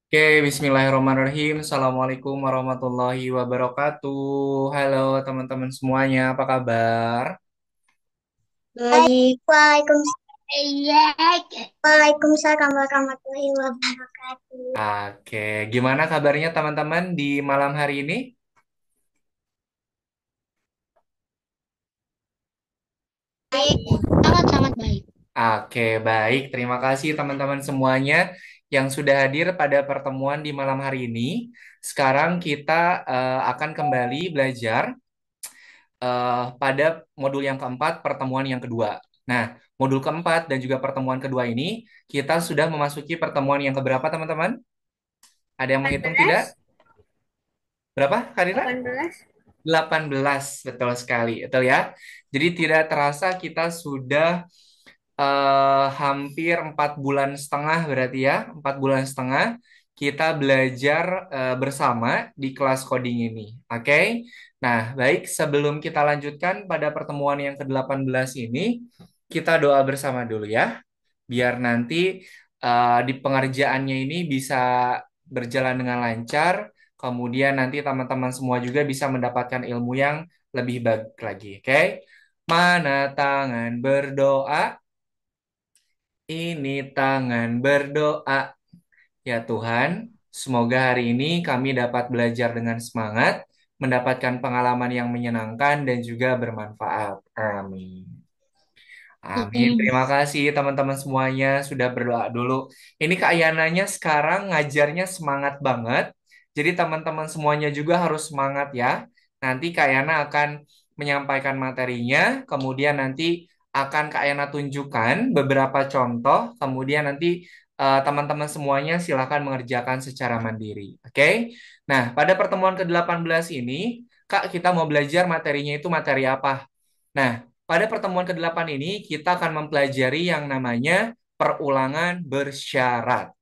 Oke, Bismillahirrahmanirrahim. Assalamualaikum warahmatullahi wabarakatuh. Halo teman-teman semuanya, apa kabar? Baik. Waalaikumsalam warahmatullahi wabarakatuh. Oke, gimana kabarnya teman-teman di malam hari ini? Baik, sangat-sangat baik. Oke, baik. Terima kasih teman-teman semuanya yang sudah hadir pada pertemuan di malam hari ini. Sekarang kita akan kembali belajar pada modul yang keempat, pertemuan yang kedua. Nah, modul keempat dan juga pertemuan kedua ini, kita sudah memasuki pertemuan yang keberapa, teman-teman? Ada yang menghitung tidak? 18, Berapa, Karina? 18. 18, betul sekali. Betul ya. Jadi tidak terasa kita sudah hampir 4 bulan setengah berarti ya. 4 bulan setengah kita belajar bersama di kelas coding ini. Oke? Nah, baik. Sebelum kita lanjutkan pada pertemuan yang ke-18 ini, kita doa bersama dulu ya. Biar nanti di pengerjaannya ini bisa berjalan dengan lancar. Kemudian nanti teman-teman semua juga bisa mendapatkan ilmu yang lebih baik lagi. Oke? Mana tangan berdoa? Ini tangan berdoa. Ya Tuhan, semoga hari ini kami dapat belajar dengan semangat, mendapatkan pengalaman yang menyenangkan dan juga bermanfaat. Amin. Amin. Amin. Terima kasih teman-teman semuanya sudah berdoa dulu. Ini Kak Yananya sekarang ngajarnya semangat banget. Jadi teman-teman semuanya juga harus semangat ya. Nanti Kak Yana akan menyampaikan materinya, kemudian nanti akan Kak Yana tunjukkan beberapa contoh, kemudian nanti teman-teman semuanya silakan mengerjakan secara mandiri. Oke? Nah, pada pertemuan ke-18 ini, Kak, kita mau belajar materinya itu materi apa? Nah, pada pertemuan ke-8 ini kita akan mempelajari yang namanya perulangan bersyarat.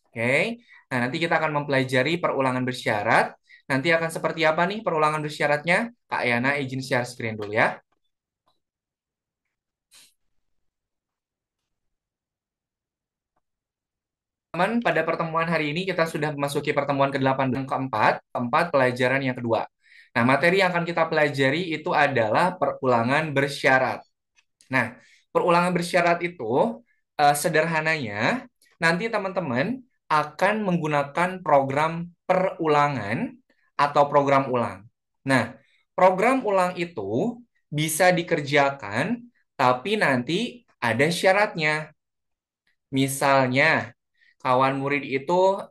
Oke. Nah, nanti kita akan mempelajari perulangan bersyarat. Nanti akan seperti apa nih perulangan bersyaratnya? Kak Yana izin share screen dulu ya. Teman, pada pertemuan hari ini kita sudah memasuki pertemuan ke-8 dan keempat pelajaran yang kedua. Nah, materi yang akan kita pelajari itu adalah perulangan bersyarat. Nah, perulangan bersyarat itu sederhananya nanti teman-teman akan menggunakan program perulangan atau program ulang. Nah, program ulang itu bisa dikerjakan, tapi nanti ada syaratnya. Misalnya, kawan murid itu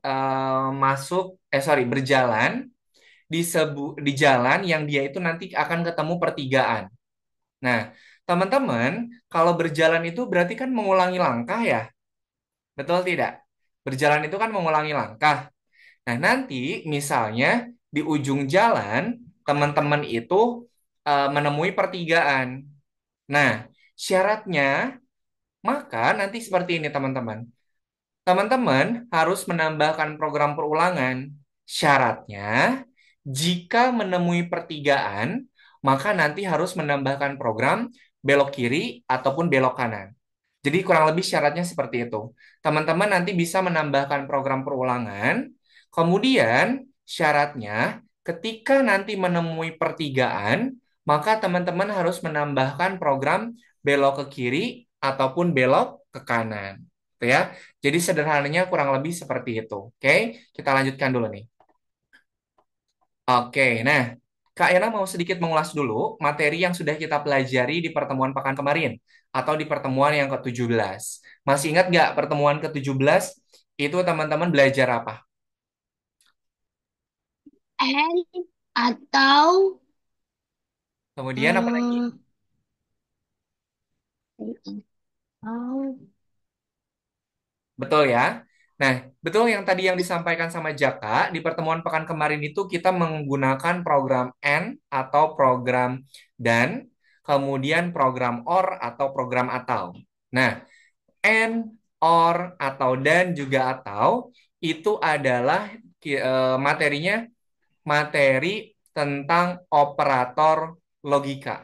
berjalan di jalan yang dia itu nanti akan ketemu pertigaan. Nah, teman-teman, kalau berjalan itu berarti kan mengulangi langkah ya, betul tidak? Berjalan itu kan mengulangi langkah. Nah, nanti misalnya di ujung jalan, teman-teman itu menemui pertigaan. Nah, syaratnya, maka nanti seperti ini teman-teman. Teman-teman harus menambahkan program perulangan. Syaratnya, jika menemui pertigaan, maka nanti harus menambahkan program belok kiri ataupun belok kanan. Jadi kurang lebih syaratnya seperti itu. Teman-teman nanti bisa menambahkan program perulangan. Kemudian syaratnya ketika nanti menemui pertigaan, maka teman-teman harus menambahkan program belok ke kiri ataupun belok ke kanan. Gitu ya. Jadi sederhananya kurang lebih seperti itu. Oke, kita lanjutkan dulu nih. Oke, nah Kak Yana mau sedikit mengulas dulu materi yang sudah kita pelajari di pertemuan pekan kemarin atau di pertemuan yang ke-17. Masih ingat nggak pertemuan ke-17 itu teman-teman belajar apa? N atau Kemudian apa lagi? eh, atau Betul ya. Nah, betul yang tadi yang disampaikan sama Jaka di pertemuan pekan kemarin itu kita menggunakan program and atau program dan, kemudian program or atau program atau. Nah, and, or, atau dan juga atau itu adalah materinya materi tentang operator logika.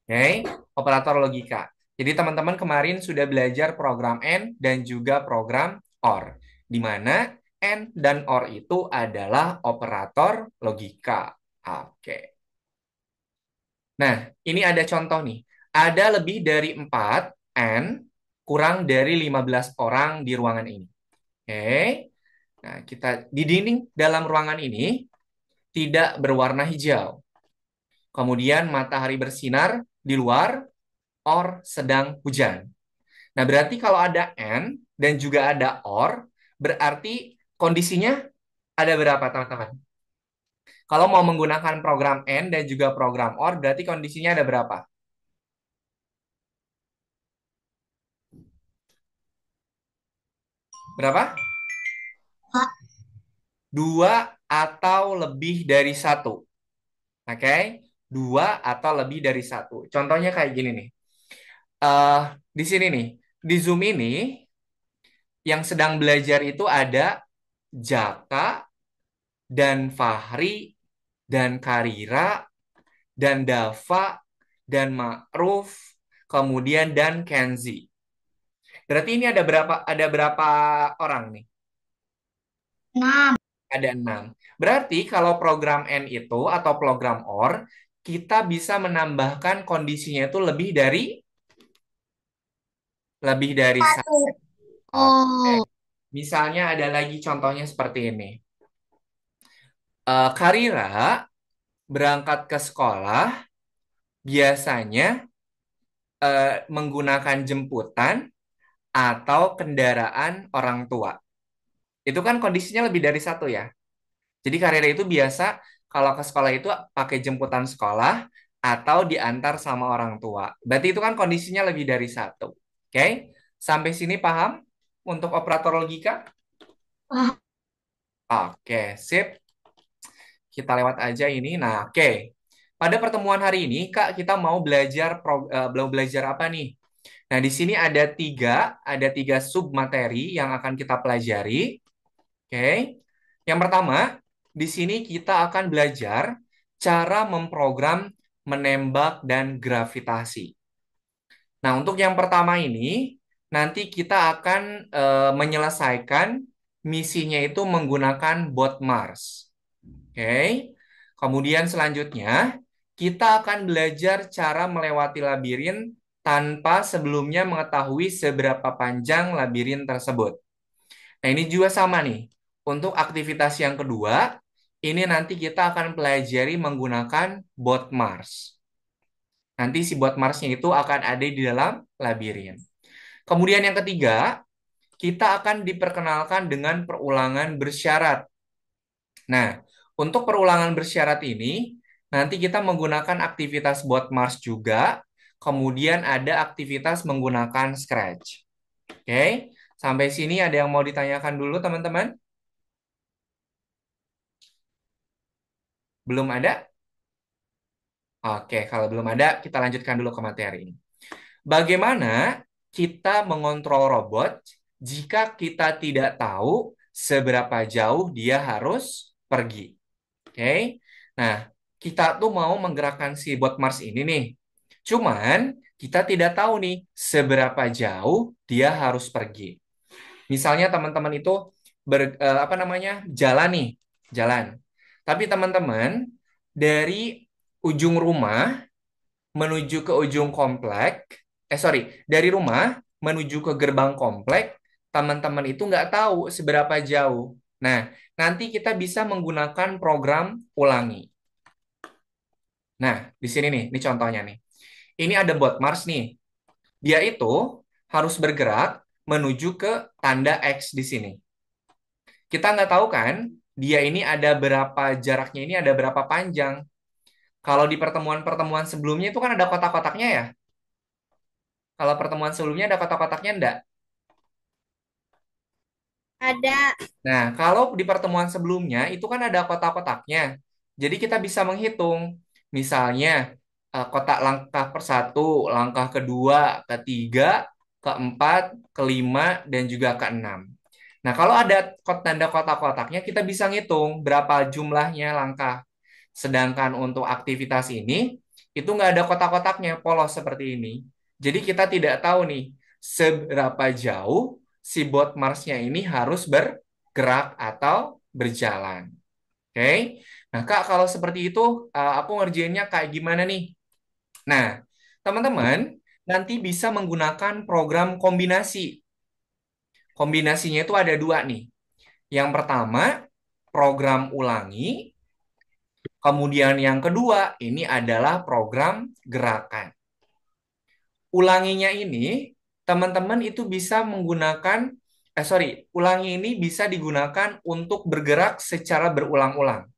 Oke, operator logika. Jadi teman-teman kemarin sudah belajar program and dan juga program or. di mana and dan or itu adalah operator logika. Oke. Nah, ini ada contoh nih. Ada lebih dari 4 and kurang dari 15 orang di ruangan ini. Oke. Nah, kita di dinding dalam ruangan ini tidak berwarna hijau. Kemudian matahari bersinar di luar or sedang hujan. Nah, berarti kalau ada and dan juga ada or, berarti kondisinya ada berapa, teman-teman? Kalau mau menggunakan program and dan juga program or, berarti kondisinya ada berapa? Berapa? Dua atau lebih dari satu. Oke? Dua atau lebih dari satu. Contohnya kayak gini nih. Eh, di sini nih, di Zoom ini, yang sedang belajar itu ada Jaka, dan Fahri, dan Karira, dan Dava, dan Ma'ruf, kemudian dan Kenzi. Berarti ini ada berapa orang nih? Nah, Ada 6. Berarti kalau program N itu atau program OR, kita bisa menambahkan kondisinya itu lebih dari satu. satu. Oke. Oh, Misalnya ada lagi contohnya seperti ini. Karira berangkat ke sekolah biasanya menggunakan jemputan atau kendaraan orang tua. Itu kan kondisinya lebih dari satu ya. Jadi karir itu biasa kalau ke sekolah itu pakai jemputan sekolah atau diantar sama orang tua. Berarti itu kan kondisinya lebih dari satu. Oke? Sampai sini paham untuk operator logika? ah, Oke, sip. Kita lewat aja ini. Nah, oke. Pada pertemuan hari ini, Kak, kita mau belajar apa nih? Nah, di sini ada tiga sub materi yang akan kita pelajari. Oke. Yang pertama, di sini kita akan belajar cara memprogram menembak dan gravitasi. Nah, untuk yang pertama ini, nanti kita akan menyelesaikan misinya itu menggunakan bot Mars. Oke. Kemudian selanjutnya, kita akan belajar cara melewati labirin tanpa sebelumnya mengetahui seberapa panjang labirin tersebut. Nah, ini juga sama nih. Untuk aktivitas yang kedua, ini nanti kita akan pelajari menggunakan bot Mars. Nanti si bot Marsnya itu akan ada di dalam labirin. Kemudian yang ketiga, kita akan diperkenalkan dengan perulangan bersyarat. Nah, untuk perulangan bersyarat ini, nanti kita menggunakan aktivitas bot Mars juga, kemudian ada aktivitas menggunakan Scratch. Oke, sampai sini ada yang mau ditanyakan dulu, teman-teman? Belum ada? Oke, kalau belum ada, kita lanjutkan dulu ke materi ini. Bagaimana kita mengontrol robot jika kita tidak tahu seberapa jauh dia harus pergi? Oke, nah kita tuh mau menggerakkan si bot Mars ini nih. Cuman kita tidak tahu nih seberapa jauh dia harus pergi. Misalnya teman-teman itu apa namanya jalan nih, jalan. Tapi teman-teman dari ujung rumah menuju ke ujung komplek, dari rumah menuju ke gerbang komplek, teman-teman itu nggak tahu seberapa jauh. Nah, nanti kita bisa menggunakan program ulangi. Nah, di sini nih, ini contohnya nih. Ini ada bot Mars nih. Dia itu harus bergerak menuju ke tanda X di sini. Kita nggak tahu kan, dia ini ada berapa jaraknya ini ada berapa panjang. Kalau di pertemuan-pertemuan sebelumnya itu kan ada kotak-kotaknya ya. Kalau pertemuan sebelumnya ada kotak-kotaknya enggak? ada. Nah, kalau di pertemuan sebelumnya itu kan ada kotak-kotaknya. Jadi kita bisa menghitung. Misalnya kotak langkah persatu, langkah kedua, ketiga, keempat, kelima, dan juga keenam. Nah, kalau ada tanda kotak-kotaknya, kita bisa ngitung berapa jumlahnya langkah. Sedangkan untuk aktivitas ini, itu nggak ada kotak-kotaknya, polos seperti ini. Jadi kita tidak tahu nih, seberapa jauh si bot Marsnya ini harus gerak atau berjalan. Oke. Nah, Kak, kalau seperti itu, aku ngerjainnya kayak gimana nih? Nah, teman-teman nanti bisa menggunakan program kombinasi. Kombinasinya itu ada dua nih. Yang pertama, program ulangi. Kemudian yang kedua, ini adalah program gerakan. Ulanginya ini, teman-teman itu bisa menggunakan, ulangi ini bisa digunakan untuk bergerak secara berulang-ulang.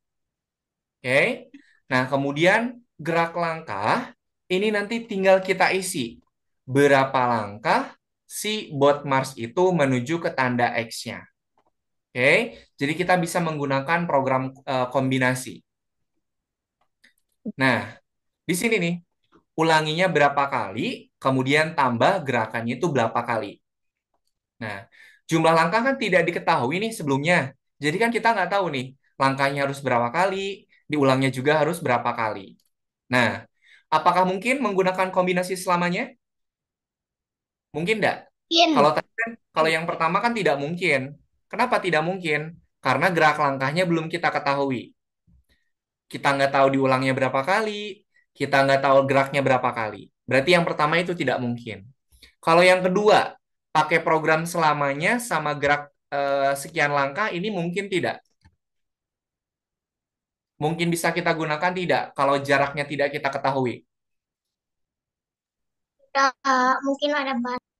Oke. Nah, kemudian gerak langkah ini nanti tinggal kita isi. Berapa langkah si bot Mars itu menuju ke tanda X-nya. Oke. Jadi kita bisa menggunakan program kombinasi. Nah, di sini nih, ulanginya berapa kali, kemudian tambah gerakannya itu berapa kali. Nah, jumlah langkah kan tidak diketahui nih sebelumnya. Jadi kan kita nggak tahu nih, langkahnya harus berapa kali, diulangnya juga harus berapa kali. Nah, apakah mungkin menggunakan kombinasi selamanya? Mungkin nggak? Kalau Mungkin. tadi kan, kalau yang pertama kan tidak mungkin. Kenapa tidak mungkin? Karena gerak langkahnya belum kita ketahui. Kita nggak tahu diulangnya berapa kali, kita nggak tahu geraknya berapa kali. Berarti yang pertama itu tidak mungkin. Kalau yang kedua, pakai program selamanya sama gerak sekian langkah, ini mungkin tidak. Mungkin bisa kita gunakan tidak kalau jaraknya tidak kita ketahui. Mungkin ada batas.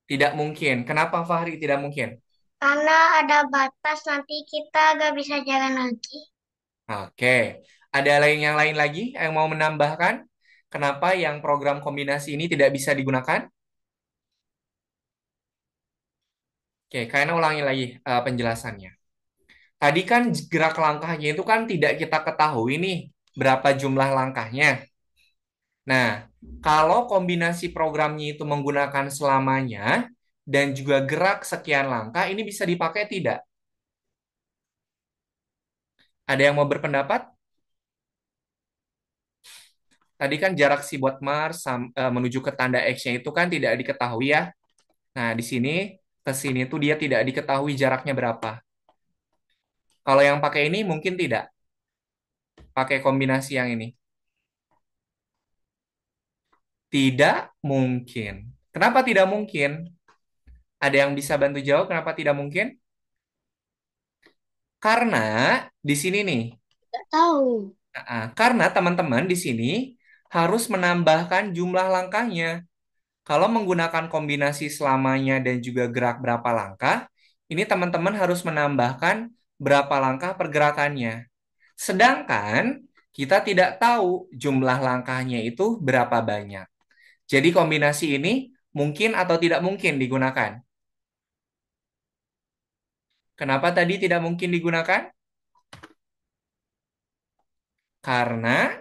Tidak mungkin. Kenapa Fahri tidak mungkin? Karena ada batas nanti kita gak bisa jalan lagi. Oke. Ada yang lain lagi yang mau menambahkan? Kenapa yang program kombinasi ini tidak bisa digunakan? Oke, karena ulangi lagi penjelasannya. Tadi kan gerak langkahnya itu kan tidak kita ketahui nih berapa jumlah langkahnya. Nah, kalau kombinasi programnya itu menggunakan selamanya dan juga gerak sekian langkah, ini bisa dipakai tidak? Ada yang mau berpendapat? Tadi kan jarak si bot Mars menuju ke tanda X-nya itu kan tidak diketahui ya. Nah, di sini ke sini tuh dia tidak diketahui jaraknya berapa. Kalau yang pakai ini mungkin tidak. Pakai kombinasi yang ini. Tidak mungkin. Kenapa tidak mungkin? Ada yang bisa bantu jawab kenapa tidak mungkin? Karena di sini nih, Gak tahu. karena teman-teman di sini harus menambahkan jumlah langkahnya. Kalau menggunakan kombinasi selamanya dan juga gerak berapa langkah, ini teman-teman harus menambahkan berapa langkah pergerakannya. Sedangkan kita tidak tahu jumlah langkahnya itu berapa banyak. Jadi kombinasi ini mungkin atau tidak mungkin digunakan. Kenapa tadi tidak mungkin digunakan? Karena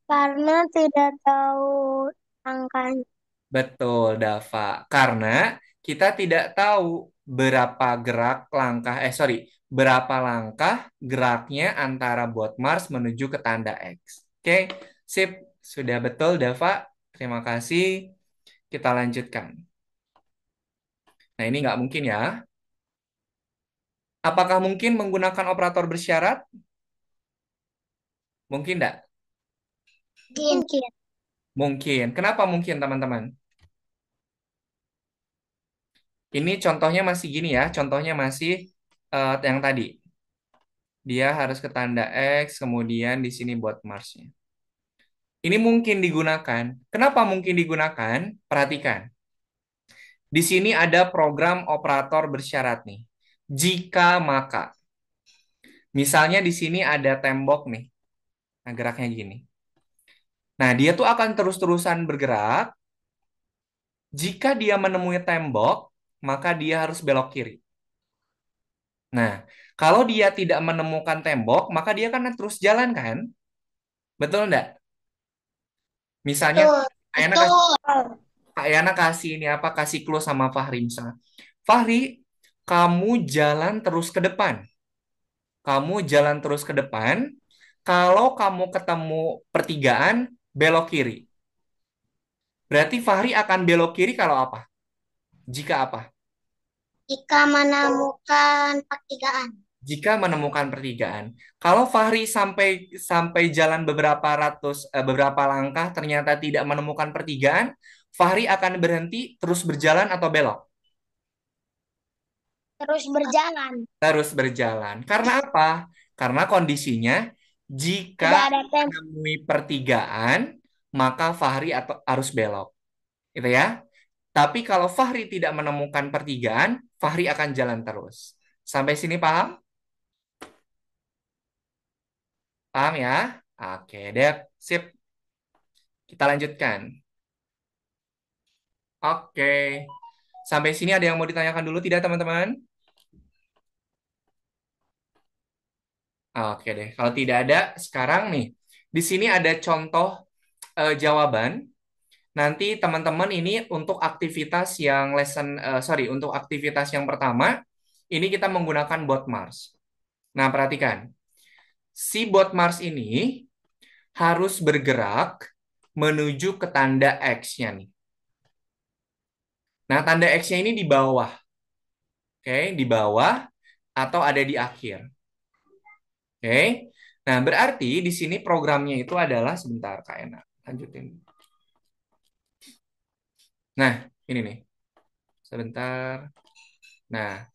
Karena tidak tahu angkanya. betul, Dava. Karena kita tidak tahu berapa gerak langkah, berapa langkah geraknya antara bot Mars menuju ke tanda X. Oke, sip. Sudah betul, Dava. Terima kasih. Kita lanjutkan. Nah, ini nggak mungkin ya. Apakah mungkin menggunakan operator bersyarat? Mungkin nggak? Mungkin. Mungkin. Kenapa mungkin, teman-teman? Ini contohnya masih gini ya. Contohnya masih yang tadi. Dia harus ke tanda X, kemudian di sini buat Mars-nya. Ini mungkin digunakan. Kenapa mungkin digunakan? Perhatikan. Di sini ada program operator bersyarat nih. Jika maka. Misalnya di sini ada tembok nih. Nah, geraknya gini. Nah, dia tuh akan terus-terusan bergerak. Jika dia menemui tembok, maka dia harus belok kiri. Nah, kalau dia tidak menemukan tembok, maka dia kan terus jalan kan? Betul enggak? Misalnya, Betul. Ayana kasih, Betul. Ayana kasih ini apa? Kasih clue sama Fahri misalnya. Fahri, kamu jalan terus ke depan. Kamu jalan terus ke depan. Kalau kamu ketemu pertigaan, belok kiri. Berarti Fahri akan belok kiri kalau apa? Jika apa? Jika menemukan pertigaan. Jika menemukan pertigaan. Kalau Fahri sampai sampai jalan beberapa langkah ternyata tidak menemukan pertigaan, Fahri akan berhenti terus berjalan atau belok? Terus berjalan. Terus berjalan. Karena apa? Karena kondisinya jika Tidak ada menemui pertigaan, maka Fahri atau harus belok. Gitu ya. Tapi kalau Fahri tidak menemukan pertigaan, Fahri akan jalan terus. Sampai sini paham? Paham ya? Oke, Dep. Sip. Kita lanjutkan. Oke. Sampai sini ada yang mau ditanyakan dulu tidak, teman-teman? Oke deh. Kalau tidak ada, sekarang nih. Di sini ada contoh jawaban. Nanti teman-teman ini untuk aktivitas yang untuk aktivitas yang pertama, ini kita menggunakan bot Mars. Nah, perhatikan. Si bot Mars ini harus bergerak menuju ke tanda X-nya nih. Nah, tanda X-nya ini di bawah. Oke, di bawah atau ada di akhir. Oke. Nah, berarti di sini programnya itu adalah sebentar Kak Ena. Lanjutin. Nah, ini nih. Sebentar. Nah,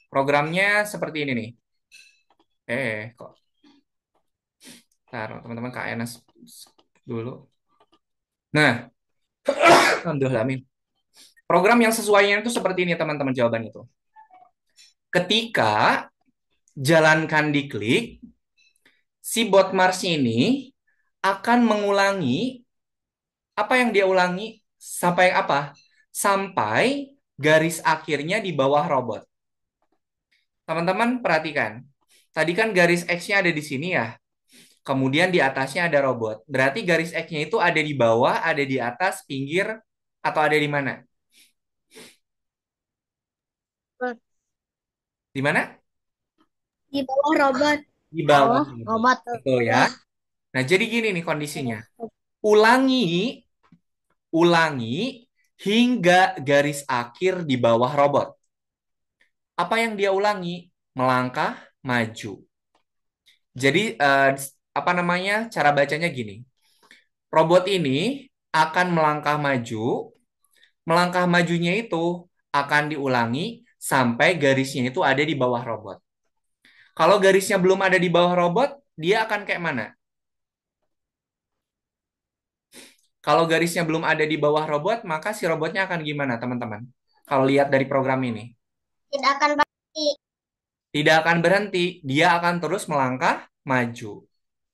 programnya seperti ini nih. Kok. Ntar, teman-teman Kak Ena dulu. Nah, alhamdulillah, amin. Program yang sesuainya itu seperti ini, teman-teman, jawaban itu. Ketika jalankan diklik, si bot Mars ini akan mengulangi apa yang dia ulangi sampai apa? Sampai garis akhirnya di bawah robot. Teman-teman perhatikan. Tadi kan garis X-nya ada di sini ya. Kemudian di atasnya ada robot. Berarti garis X-nya itu ada di bawah, ada di atas, pinggir, atau ada di mana? Di mana? di bawah robot. Di bawah Bawah robot. robot. Betul ya. Nah, jadi gini nih kondisinya. Ulangi, ulangi hingga garis akhir di bawah robot. Apa yang dia ulangi? Melangkah maju. Jadi apa namanya? Cara bacanya gini. Robot ini akan melangkah maju. Melangkah majunya itu akan diulangi sampai garisnya itu ada di bawah robot. Kalau garisnya belum ada di bawah robot, dia akan kayak mana? Kalau garisnya belum ada di bawah robot, maka si robotnya akan gimana, teman-teman? Kalau lihat dari program ini. Tidak akan berhenti. Tidak akan berhenti, dia akan terus melangkah maju.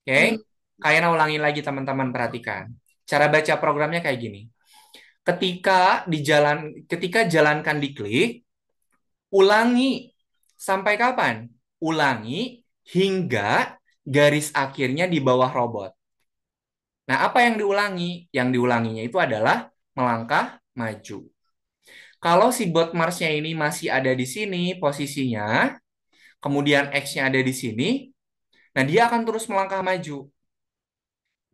Oke? Kayaknya ulangin lagi teman-teman perhatikan. Cara baca programnya kayak gini. Ketika jalankan diklik, ulangi sampai kapan? Ulangi hingga garis akhirnya di bawah robot. Nah, apa yang diulangi? Yang diulanginya itu adalah melangkah maju. Kalau si bot Mars-nya ini masih ada di sini posisinya, kemudian X-nya ada di sini, nah dia akan terus melangkah maju.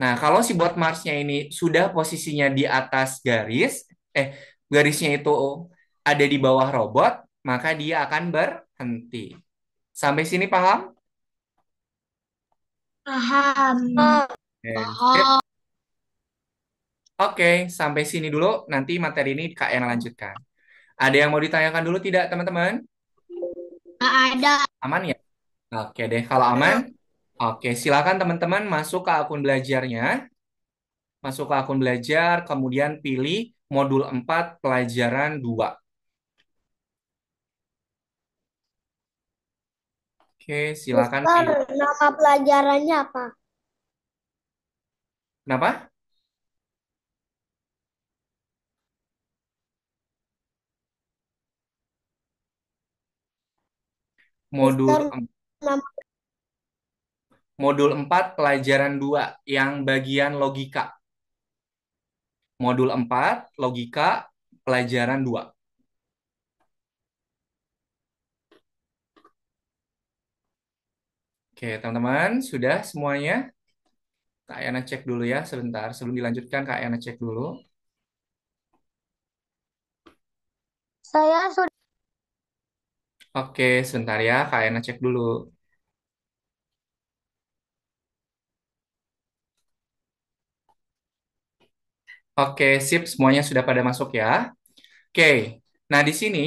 Nah, kalau si bot Mars-nya ini sudah posisinya di atas garis, eh, garisnya itu ada di bawah robot, maka dia akan berhenti. Sampai sini paham? Paham. Oke, sip. Paham. Oke, sampai sini dulu. Nanti materi ini Kak Ena lanjutkan. Ada yang mau ditanyakan dulu tidak, teman-teman? Nggak ada. Aman ya? Oke deh, kalau aman, oke, silakan teman-teman masuk ke akun belajarnya. Masuk ke akun belajar, kemudian pilih modul 4 pelajaran 2. Oke, silakan Mister, pilih. nama pelajarannya apa? Kenapa? Modul Mister, em- nama modul 4 pelajaran 2 yang bagian logika. Modul 4 logika pelajaran 2. Oke, teman-teman, sudah semuanya? Kak Yana cek dulu ya sebentar. Sebelum dilanjutkan, Kak Yana cek dulu. saya sudah. Oke, sebentar ya, Kak Ena cek dulu. Oke, sip, semuanya sudah pada masuk ya. Oke, nah di sini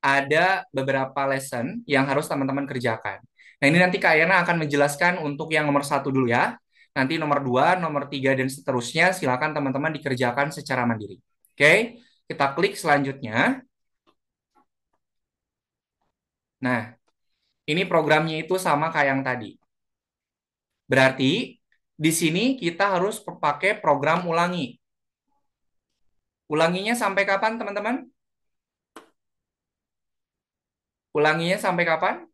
ada beberapa lesson yang harus teman-teman kerjakan. Nah, ini nanti Kak Yana akan menjelaskan untuk yang nomor satu dulu ya. Nanti nomor dua, nomor tiga, dan seterusnya silakan teman-teman dikerjakan secara mandiri. Oke, kita klik selanjutnya. Nah, ini programnya itu sama kayak yang tadi. Berarti di sini kita harus pakai program ulangi. Ulanginya sampai kapan, teman-teman? Ulanginya sampai kapan?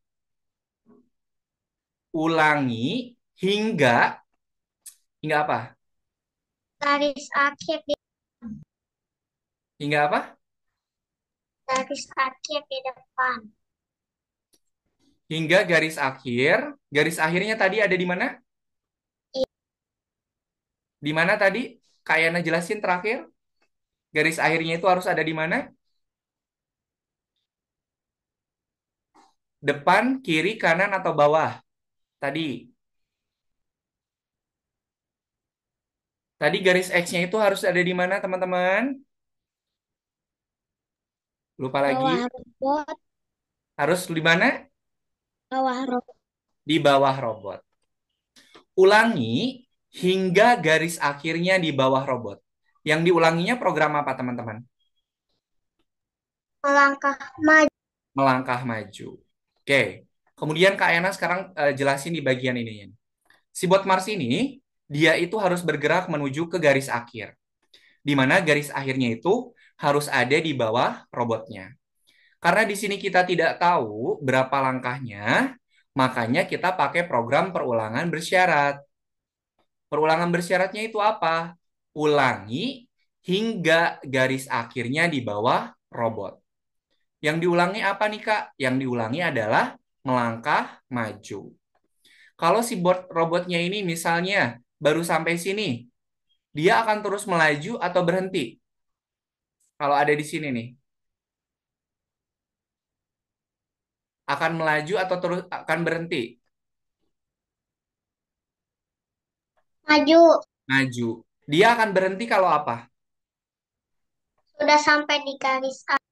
Ulangi hingga hingga apa? Garis akhir di Hingga apa? garis akhir di depan. Hingga garis akhir. Garis akhirnya tadi ada di mana? Di mana tadi? Kak Yana jelasin terakhir. Garis akhirnya itu harus ada di mana? Depan, kiri, kanan, atau bawah? Tadi. Tadi garis X-nya itu harus ada di mana, teman-teman? Lupa Bawah lagi. robot, Harus di mana? bawah robot. Di bawah robot. Ulangi hingga garis akhirnya di bawah robot. Yang diulanginya program apa, teman-teman? Melangkah maju. Melangkah maju. Oke. Kemudian Kak Yana sekarang jelasin di bagian ini. Si bot Mars ini, dia itu harus bergerak menuju ke garis akhir. Di mana garis akhirnya itu harus ada di bawah robotnya. Karena di sini kita tidak tahu berapa langkahnya, makanya kita pakai program perulangan bersyarat. Perulangan bersyaratnya itu apa? Ulangi hingga garis akhirnya di bawah robot. Yang diulangi apa nih, Kak? Yang diulangi adalah melangkah maju. Kalau si bot robotnya ini misalnya baru sampai sini, dia akan terus melaju atau berhenti? Kalau ada di sini nih, akan melaju atau terus akan berhenti? Maju. Maju. Dia akan berhenti kalau apa? Sudah sampai di garis akhir.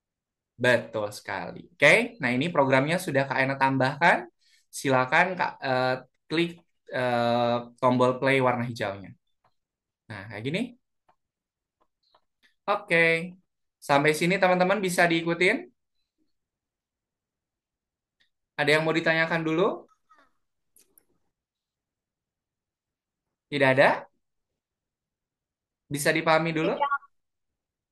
Betul sekali. Oke, nah ini programnya sudah Kak Ena tambahkan. Silakan Kak klik tombol play warna hijaunya. Nah, kayak gini. Oke. Sampai sini teman-teman bisa diikutin? Ada yang mau ditanyakan dulu? Tidak ada? Bisa dipahami dulu?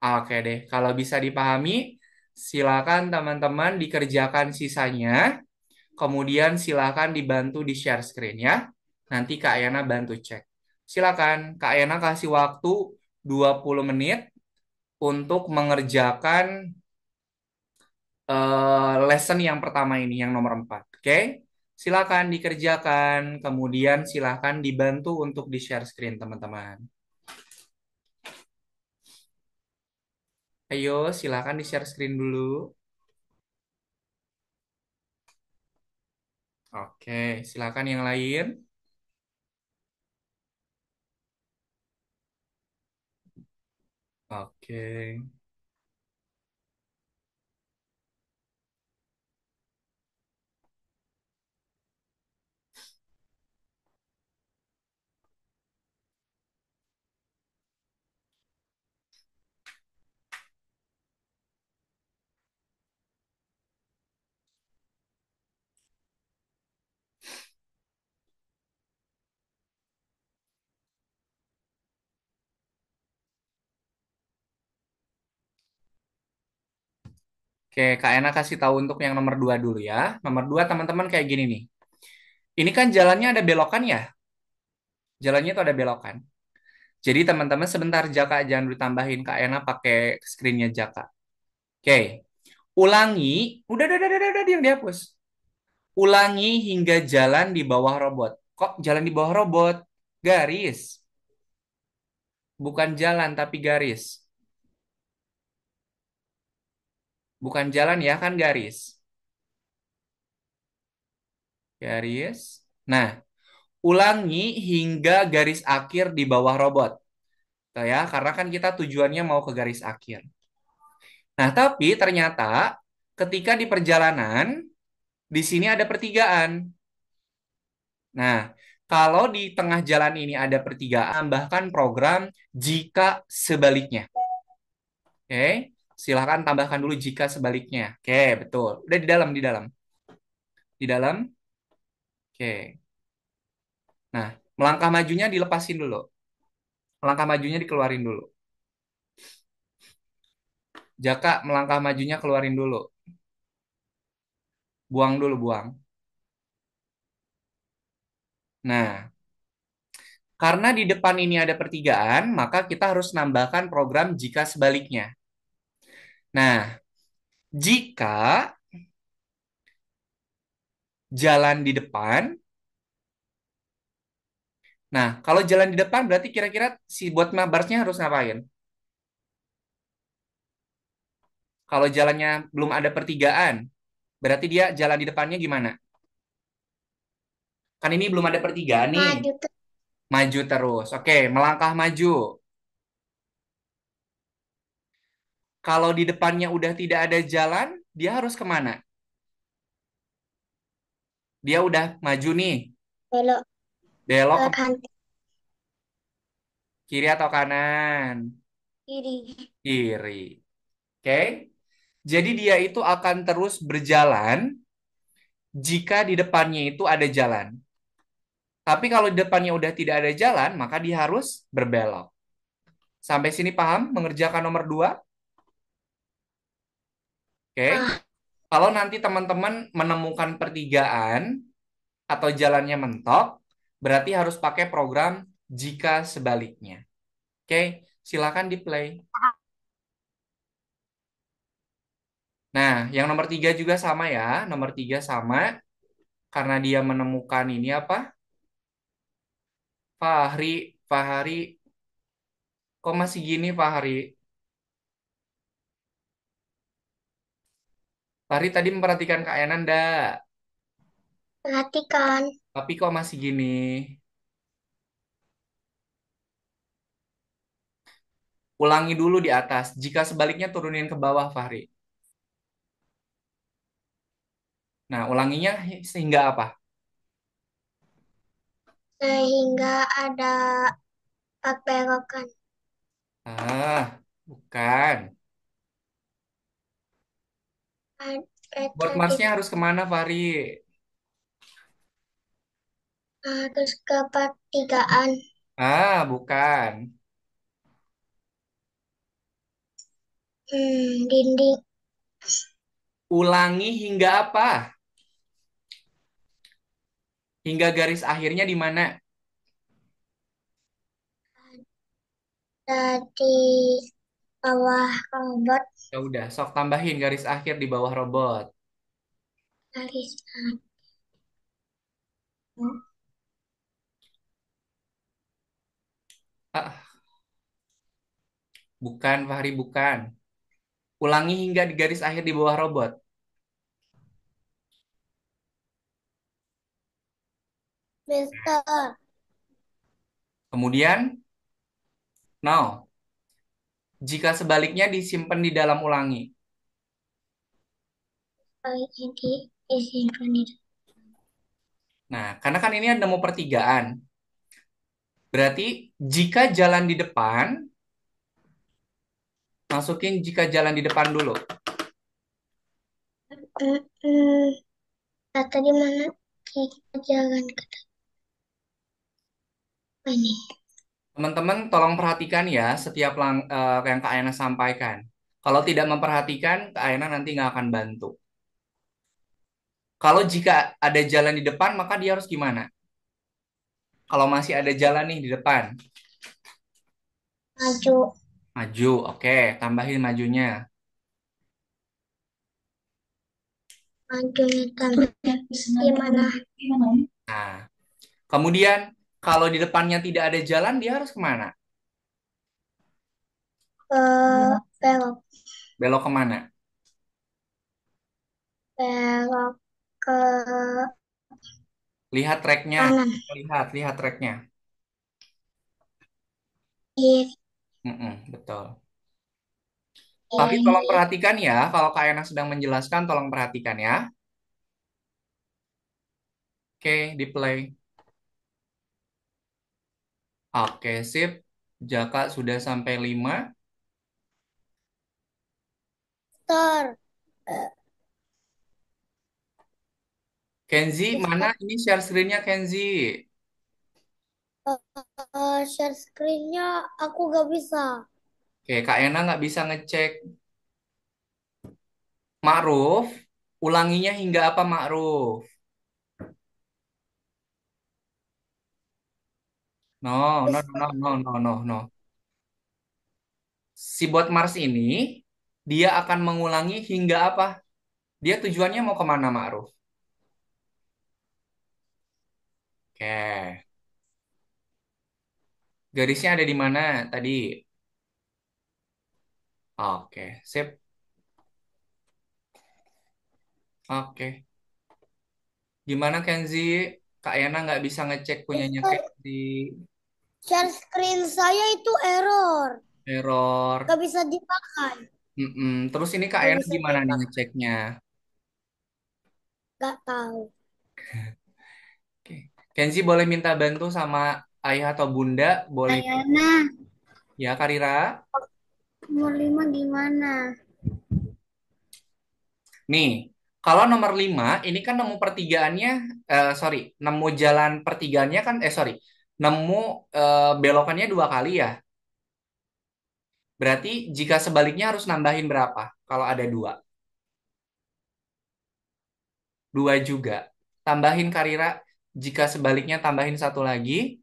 Oke deh, kalau bisa dipahami, silakan teman-teman dikerjakan sisanya. Kemudian silakan dibantu di share screen ya. Nanti Kak Yana bantu cek. Silakan, Kak Yana kasih waktu 20 menit untuk mengerjakan lesson yang pertama ini, yang nomor 4. Oke? Silakan dikerjakan, kemudian silakan dibantu untuk di share screen teman-teman. Ayo, silakan di share screen dulu. Oke, silakan yang lain. Oke. Oke, Kak Ena kasih tahu untuk yang nomor 2 dulu ya. Nomor 2 teman-teman kayak gini nih. Ini kan jalannya ada belokan ya. Jalannya itu ada belokan. Jadi teman-teman sebentar Jaka jangan ditambahin Kak Ena pakai screennya Jaka. Oke, ulangi. Udah, yang dihapus. Ulangi hingga jalan di bawah robot. Kok jalan di bawah robot? Garis. Bukan jalan tapi garis. Bukan jalan ya kan garis. Garis. Nah, ulangi hingga garis akhir di bawah robot. Tuh ya, karena kan kita tujuannya mau ke garis akhir. Nah, tapi ternyata ketika di perjalanan, di sini ada pertigaan. Nah, kalau di tengah jalan ini ada pertigaan, tambahkan program jika sebaliknya. Oke, silahkan tambahkan dulu jika sebaliknya. Oke, betul. Udah di dalam, di dalam. Di dalam. Oke. Nah, melangkah majunya dilepasin dulu. Melangkah majunya dikeluarin dulu. Jaka, melangkah majunya keluarin dulu. Buang dulu, buang. Nah, karena di depan ini ada pertigaan, maka kita harus nambahkan program jika sebaliknya. Nah, jika jalan di depan, nah kalau jalan di depan berarti kira-kira si buat mabarsnya harus ngapain? Kalau jalannya belum ada pertigaan, berarti dia jalan di depannya gimana? Kan ini belum ada pertigaan nih. Maju terus. Maju terus. Oke, melangkah maju. Kalau di depannya udah tidak ada jalan, dia harus kemana? Dia udah maju nih. Belok Belok ke ke kanan kiri atau kanan? kiri. Kiri. Oke. Jadi dia itu akan terus berjalan jika di depannya itu ada jalan. Tapi kalau di depannya udah tidak ada jalan, maka dia harus berbelok. Sampai sini paham mengerjakan nomor 2? Oke. Ah, Kalau nanti teman-teman menemukan pertigaan atau jalannya mentok, berarti harus pakai program jika sebaliknya. Oke, silakan di play. Nah, yang nomor 3 juga sama ya. Nomor 3 sama karena dia menemukan ini apa? Fahri, Fahri, kok masih gini Fahri? Fahri tadi memperhatikan Kak Enanda, perhatikan. tapi kok masih gini? Ulangi dulu di atas. Jika sebaliknya turunin ke bawah, Fahri. Nah, ulanginya sehingga apa? Sehingga ada belokan. Bukan. Tadi Boardmarksnya harus kemana, Fahri? harus ke pertigaan. Bukan. Dinding. Ulangi hingga apa? Hingga garis akhirnya di mana? Tadi bawah robot. Ya udah, sok tambahin garis akhir di bawah robot. Garis Ah, bukan, Fahri, bukan. Ulangi hingga di garis akhir di bawah robot. Bentar. Kemudian, no. Jika sebaliknya disimpan di dalam ulangi. Jadi disimpan di Nah, karena kan ini ada mau pertigaan. Berarti jika jalan di depan, masukin jika jalan di depan dulu. tadi mana kita jalan ke ini. Teman-teman tolong perhatikan ya setiap yang Kak Ayana sampaikan. Kalau tidak memperhatikan, Kak Ayana nanti nggak akan bantu. Kalau jika ada jalan di depan, maka dia harus gimana? Kalau masih ada jalan nih di depan, Maju. maju. Oke, tambahin majunya. Majunya tambah gimana? Nah, kemudian kalau di depannya tidak ada jalan, dia harus kemana? Ke belok. Belok kemana? Belok ke Lihat tracknya. kanan. Lihat tracknya. Kiri. Betul. Tapi tolong perhatikan ya, kalau Kak Ena sedang menjelaskan, tolong perhatikan ya. Oke, di play. Oke, sip. Jaka sudah sampai 5. Start. Kenzi, mana Start. ini share screen-nya Kenzi? Share screen-nya aku gak bisa. Oke, Kak Ena nggak bisa ngecek. Ma'ruf, ulanginya hingga apa Ma'ruf? No, no, no, no, no, no, no. Si bot Mars ini, dia akan mengulangi hingga apa? Dia tujuannya mau kemana Ma'ruf? Oke, garisnya ada di mana tadi? Oke, sip. Oke. Gimana Kenzi? Kak Yana nggak bisa ngecek punyanya Start. Kenzi. Share screen saya itu error. Error. Gak bisa dipakai. Terus ini Kak Gak Yana bisa gimana nih dipakai. ngeceknya? Gak tahu. Oke. Kenzi boleh minta bantu sama ayah atau bunda? Boleh. Ayana, Ya, Karira. nomor 5 gimana? Nih, kalau nomor 5, ini kan nemu pertigaannya, sorry, nemu jalan pertigaannya kan, sorry, nemu belokannya 2 kali ya. Berarti jika sebaliknya harus nambahin berapa? Kalau ada 2. 2 juga. Tambahin Karira, jika sebaliknya tambahin 1 lagi,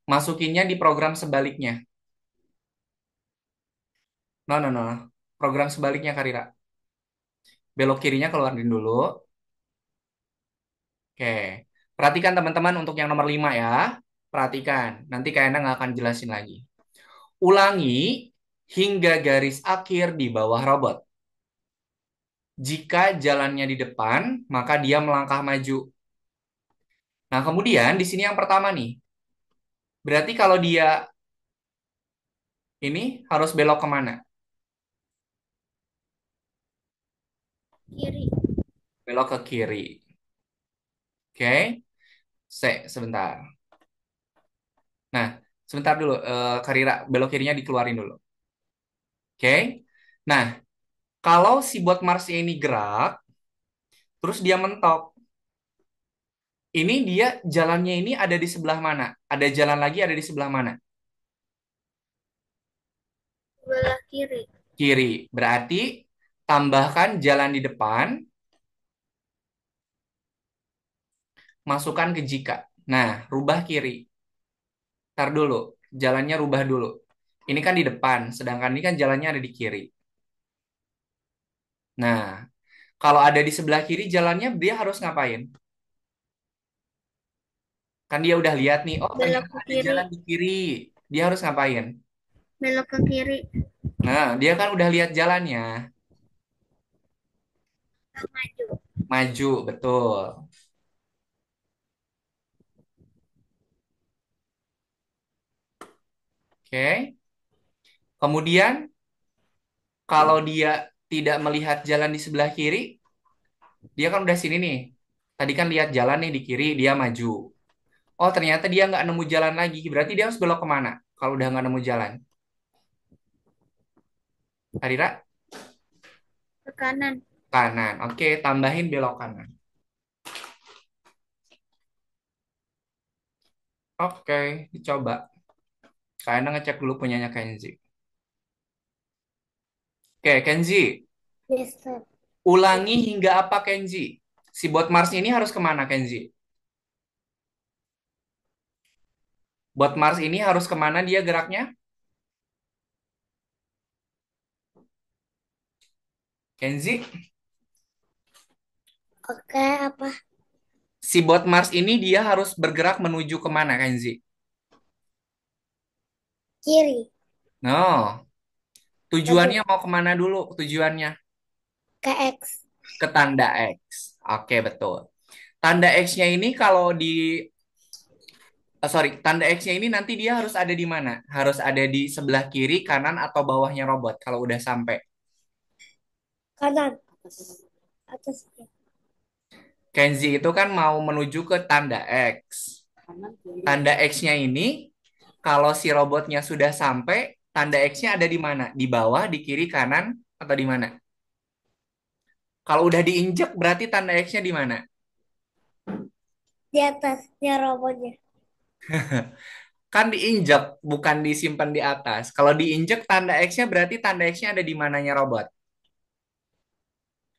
masukinnya di program sebaliknya. No, no, no, no. Program sebaliknya Karira. Belok kirinya keluarin dulu. Oke. Perhatikan teman-teman untuk yang nomor 5 ya. Perhatikan. Nanti kayaknya nggak akan jelasin lagi. Ulangi hingga garis akhir di bawah robot. Jika jalannya di depan, maka dia melangkah maju. Nah, kemudian di sini yang pertama nih. Berarti kalau dia ini harus belok kemana? Kiri. Belok ke kiri. Oke. Sebentar. Nah, sebentar dulu. Karira, belok kirinya dikeluarin dulu. Oke. Nah, kalau si bot Mars ini gerak, terus dia mentok. Ini dia jalannya ini ada di sebelah mana? Ada jalan lagi ada di sebelah mana? Sebelah kiri. Kiri. Berarti tambahkan jalan di depan, masukkan ke jika. Nah, rubah kiri. Ntar dulu. Jalannya rubah dulu. Ini kan di depan, sedangkan ini kan jalannya ada di kiri. Nah, kalau ada di sebelah kiri jalannya dia harus ngapain? Kan dia udah lihat nih, oh Belok ternyata ke ada kiri. jalan di kiri. Dia harus ngapain? Belok ke kiri. Nah, dia kan udah lihat jalannya. Maju. Maju, betul. Oke. Kemudian, kalau dia tidak melihat jalan di sebelah kiri, dia kan udah sini nih. Tadi kan lihat jalan nih di kiri, dia maju. Oh, ternyata dia nggak nemu jalan lagi. Berarti dia harus belok kemana? Kalau udah nggak nemu jalan. Harira, Ke kanan. kanan. Oke, tambahin belok kanan. Oke, dicoba. Kayaknya ngecek dulu punyanya Kenzi. Oke, Kenzi. Yes. Ulangi hingga apa, Kenzi? Si bot Mars ini harus kemana, Kenzi? Bot Mars ini harus kemana dia geraknya? Kenzi? Oke, apa? Si bot Mars ini dia harus bergerak menuju kemana, Kenzi? Kiri. No. Tujuannya Maju. mau kemana dulu tujuannya? Ke X. ke tanda X. Oke, betul. Tanda X-nya ini kalau di sorry, tanda X-nya ini nanti dia harus ada di mana? Harus ada di sebelah kiri, kanan, atau bawahnya robot kalau udah sampai. Kanan. Atas. Kenzi itu kan mau menuju ke tanda X. Tanda X-nya ini, kalau si robotnya sudah sampai, tanda X-nya ada di mana? Di bawah, di kiri, kanan, atau di mana? Kalau udah diinjek, berarti tanda X-nya di mana? Di atasnya robotnya. Kan diinjek, bukan disimpan di atas. Kalau diinjek, tanda X-nya berarti tanda X-nya ada di mananya robot?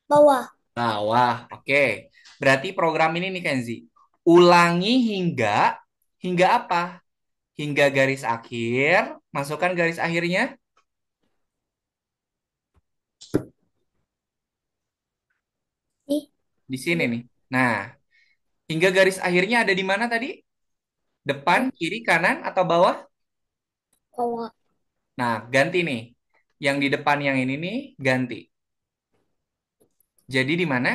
Bawah. Bawah, oke. Berarti program ini nih Kenzi. Ulangi hingga apa? Hingga garis akhir. Masukkan garis akhirnya Di di sini nih. Nah, hingga garis akhirnya ada di mana tadi? Depan, kiri, kanan, atau bawah? bawah. Nah, ganti nih. Yang di depan yang ini nih ganti. Jadi di mana?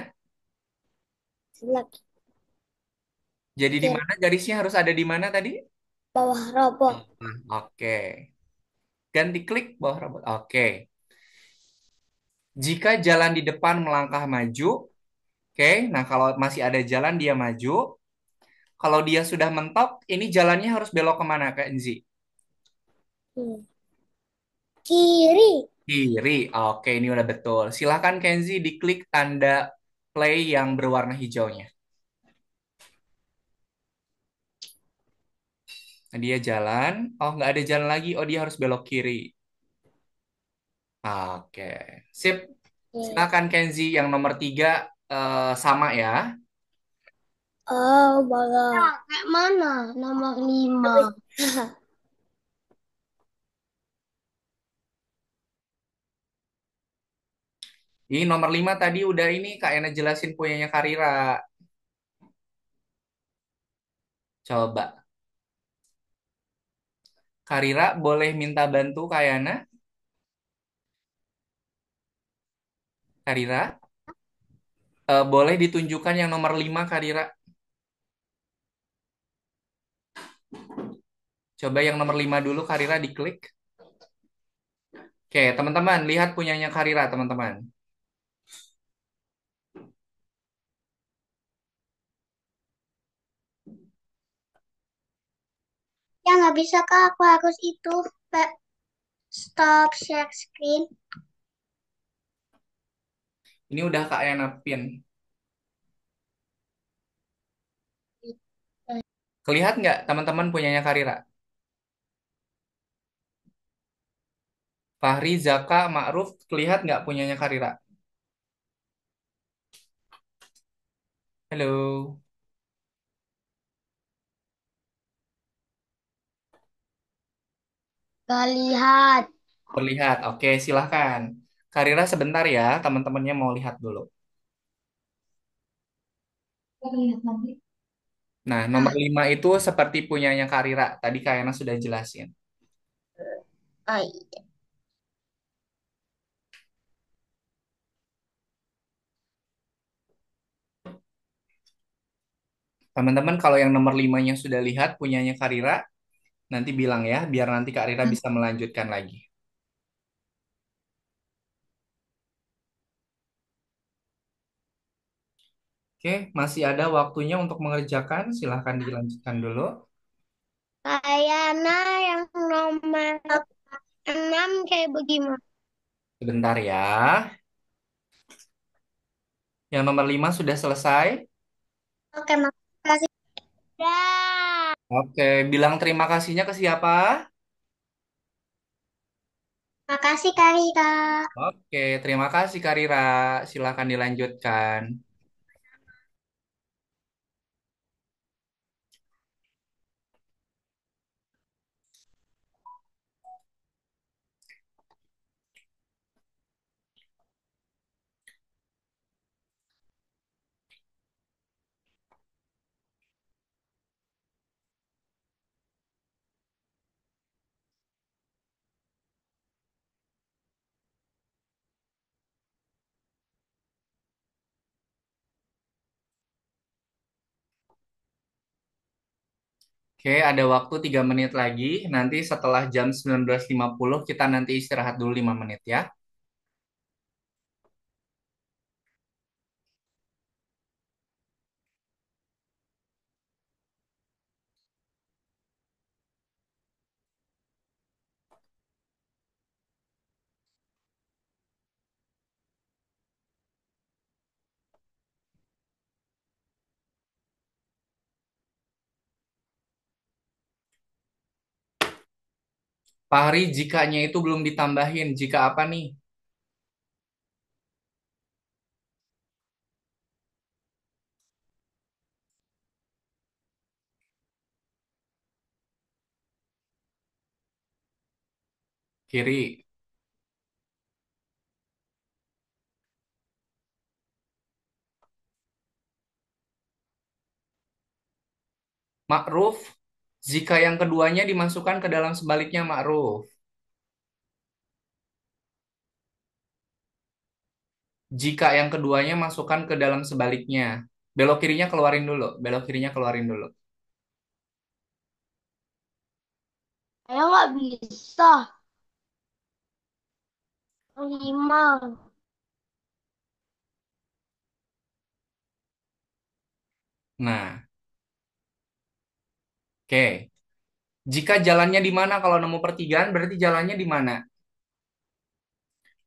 Sebelah Jadi di kiri. mana garisnya harus ada di mana tadi? Bawah robot. Oke. Ganti klik bawah robot. Oke. Jika jalan di depan melangkah maju, oke. Nah, kalau masih ada jalan dia maju. Kalau dia sudah mentok, ini jalannya harus belok kemana, Kak Enzi? Hmm. Kiri. Kiri. Oke, ini udah betul. Silahkan Kenzi diklik tanda play yang berwarna hijaunya. Nah, dia jalan. Oh, nggak ada jalan lagi. Oh, dia harus belok kiri. Oke. Sip. Kiri. Silahkan Kenzi yang nomor 3 sama ya. Oh, bawah. Kayak mana? Nomor 5. Ini nomor 5 tadi udah ini Kak Ena jelasin punyanya Karira. Coba. Karira boleh minta bantu Kak Yana? Karira? Boleh ditunjukkan yang nomor 5 Karira? Coba yang nomor 5 dulu Karira diklik. Oke, teman-teman, lihat punyanya Karira, teman-teman. Ya nggak bisa kak, aku harus itu. Pak. Stop share screen. Ini udah Kak Yana pin. Kelihat nggak teman-teman punyanya Karira? Fahri, Zaka, Ma'ruf, kelihat nggak punyanya Karira? Halo, Gak lihat. terlihat. Oke, silahkan. Karira sebentar ya, teman-temannya mau lihat dulu. Nah, nomor Ah, 5 itu seperti punyanya Karira. Tadi Kak Yana sudah jelasin. oh iya. Teman-teman, kalau yang nomor 5-nya sudah lihat punyanya Karira, nanti bilang ya, biar nanti Kak Rira bisa melanjutkan lagi. Oke, masih ada waktunya untuk mengerjakan. Silahkan dilanjutkan dulu. Kayana yang nomor 6 kayak bagaimana? Sebentar ya. Yang nomor 5 sudah selesai. Oke, makasih. Dah. Oke, bilang terima kasihnya ke siapa? Makasih Kak Rika. Oke, terima kasih Kak Rira. Silahkan dilanjutkan. Oke, ada waktu 3 menit lagi. Nanti setelah jam 19.50 kita nanti istirahat dulu 5 menit ya. Pak Hari, jikanya itu belum ditambahin. Jika apa nih? Kiri. Ma'ruf. Jika yang keduanya dimasukkan ke dalam sebaliknya ma'ruf. Jika yang keduanya masukkan ke dalam sebaliknya. Belok kirinya keluarin dulu. Belok kirinya keluarin dulu. Saya nggak bisa. 5. Nah, oke. Jika jalannya di mana kalau nemu pertigaan berarti jalannya di mana?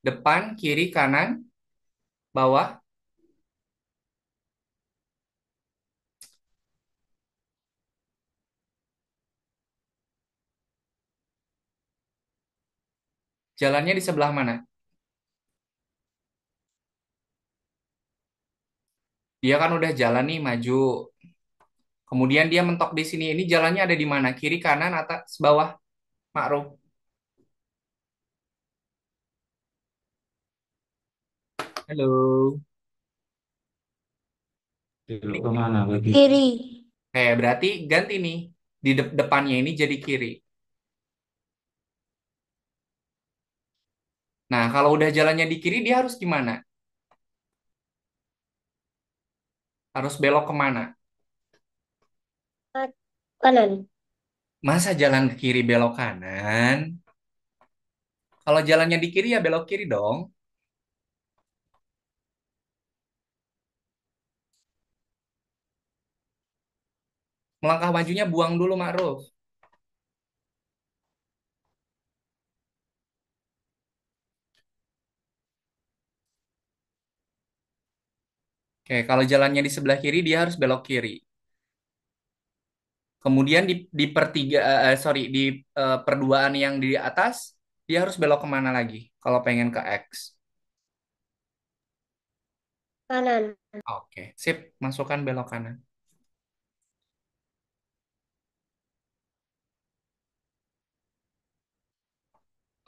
Depan, kiri, kanan, bawah. Jalannya di sebelah mana? Dia kan udah jalan nih maju. Kemudian dia mentok di sini. Ini jalannya ada di mana? Kiri, kanan, atas, bawah. Ma'ruf. Halo. Belok Ini kemana lagi? Kiri. berarti ganti nih. Di depannya ini jadi kiri. Nah, kalau udah jalannya di kiri, dia harus gimana? Harus belok kemana? Kanan. Masa jalan ke kiri belok kanan? Kalau jalannya di kiri ya belok kiri dong. Melangkah majunya buang dulu, Ma'ruf. Oke, kalau jalannya di sebelah kiri, dia harus belok kiri. Kemudian di sorry, di perduaan yang di atas, dia harus belok kemana lagi? Kalau pengen ke X. Kanan. Oke, sip. Masukkan belok kanan.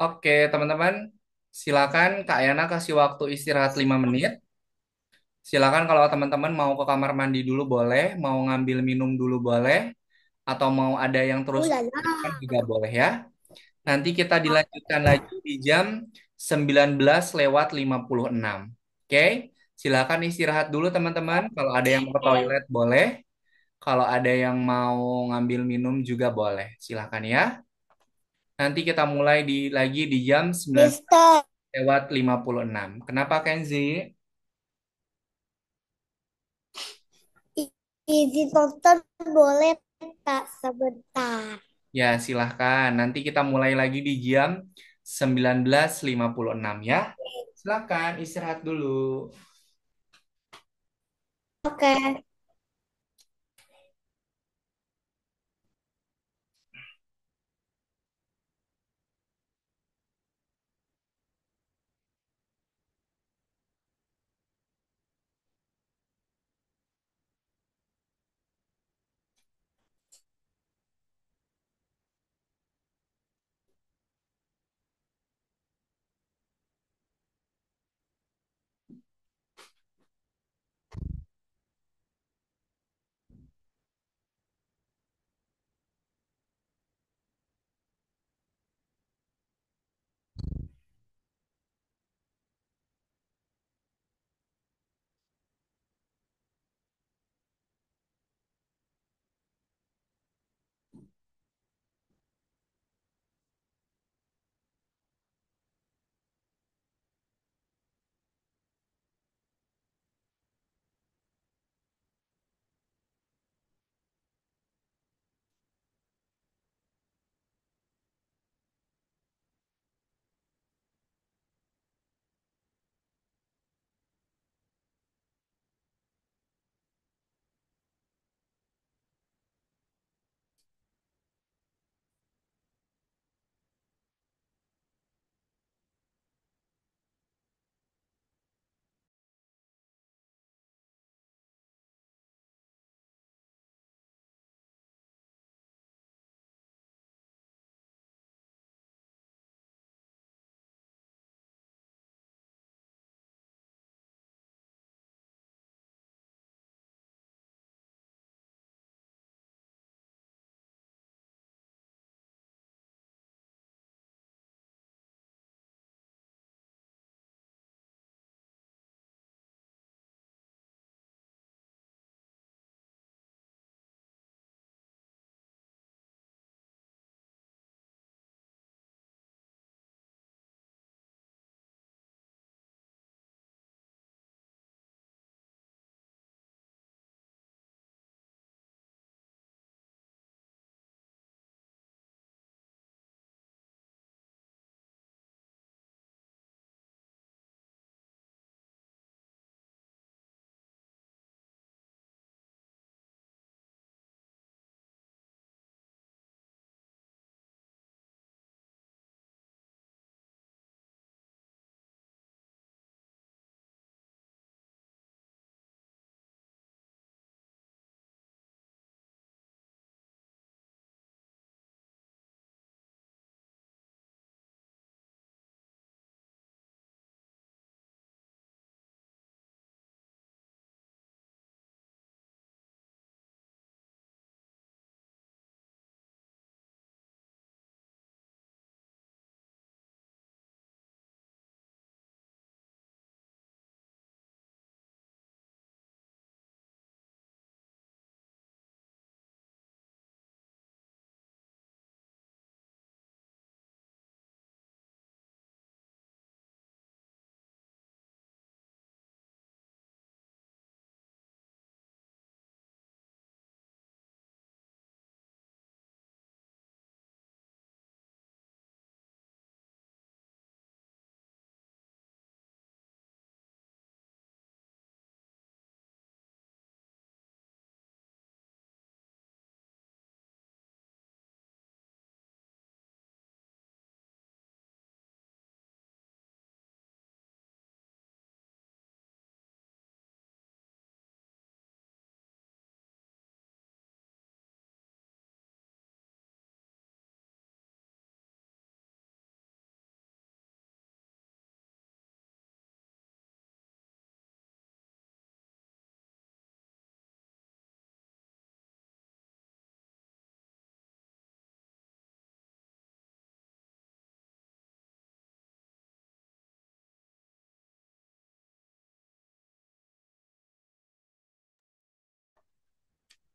Oke, teman-teman. Silakan Kak Yana kasih waktu istirahat 5 menit. Silakan kalau teman-teman mau ke kamar mandi dulu boleh, mau ngambil minum dulu boleh, atau mau ada yang terus Ulala. kan juga boleh ya. Nanti kita dilanjutkan lagi di jam 19.56. Oke, silakan istirahat dulu teman-teman. Kalau ada yang mau ke toilet boleh, kalau ada yang mau ngambil minum juga boleh. Silakan ya. Nanti kita mulai lagi di jam 19 Mister, lewat 56. Kenapa Kenzi? i- izin nonton boleh tak sebentar? Ya, silahkan. Nanti kita mulai lagi di jam 19.56 ya. Silahkan istirahat dulu. Oke.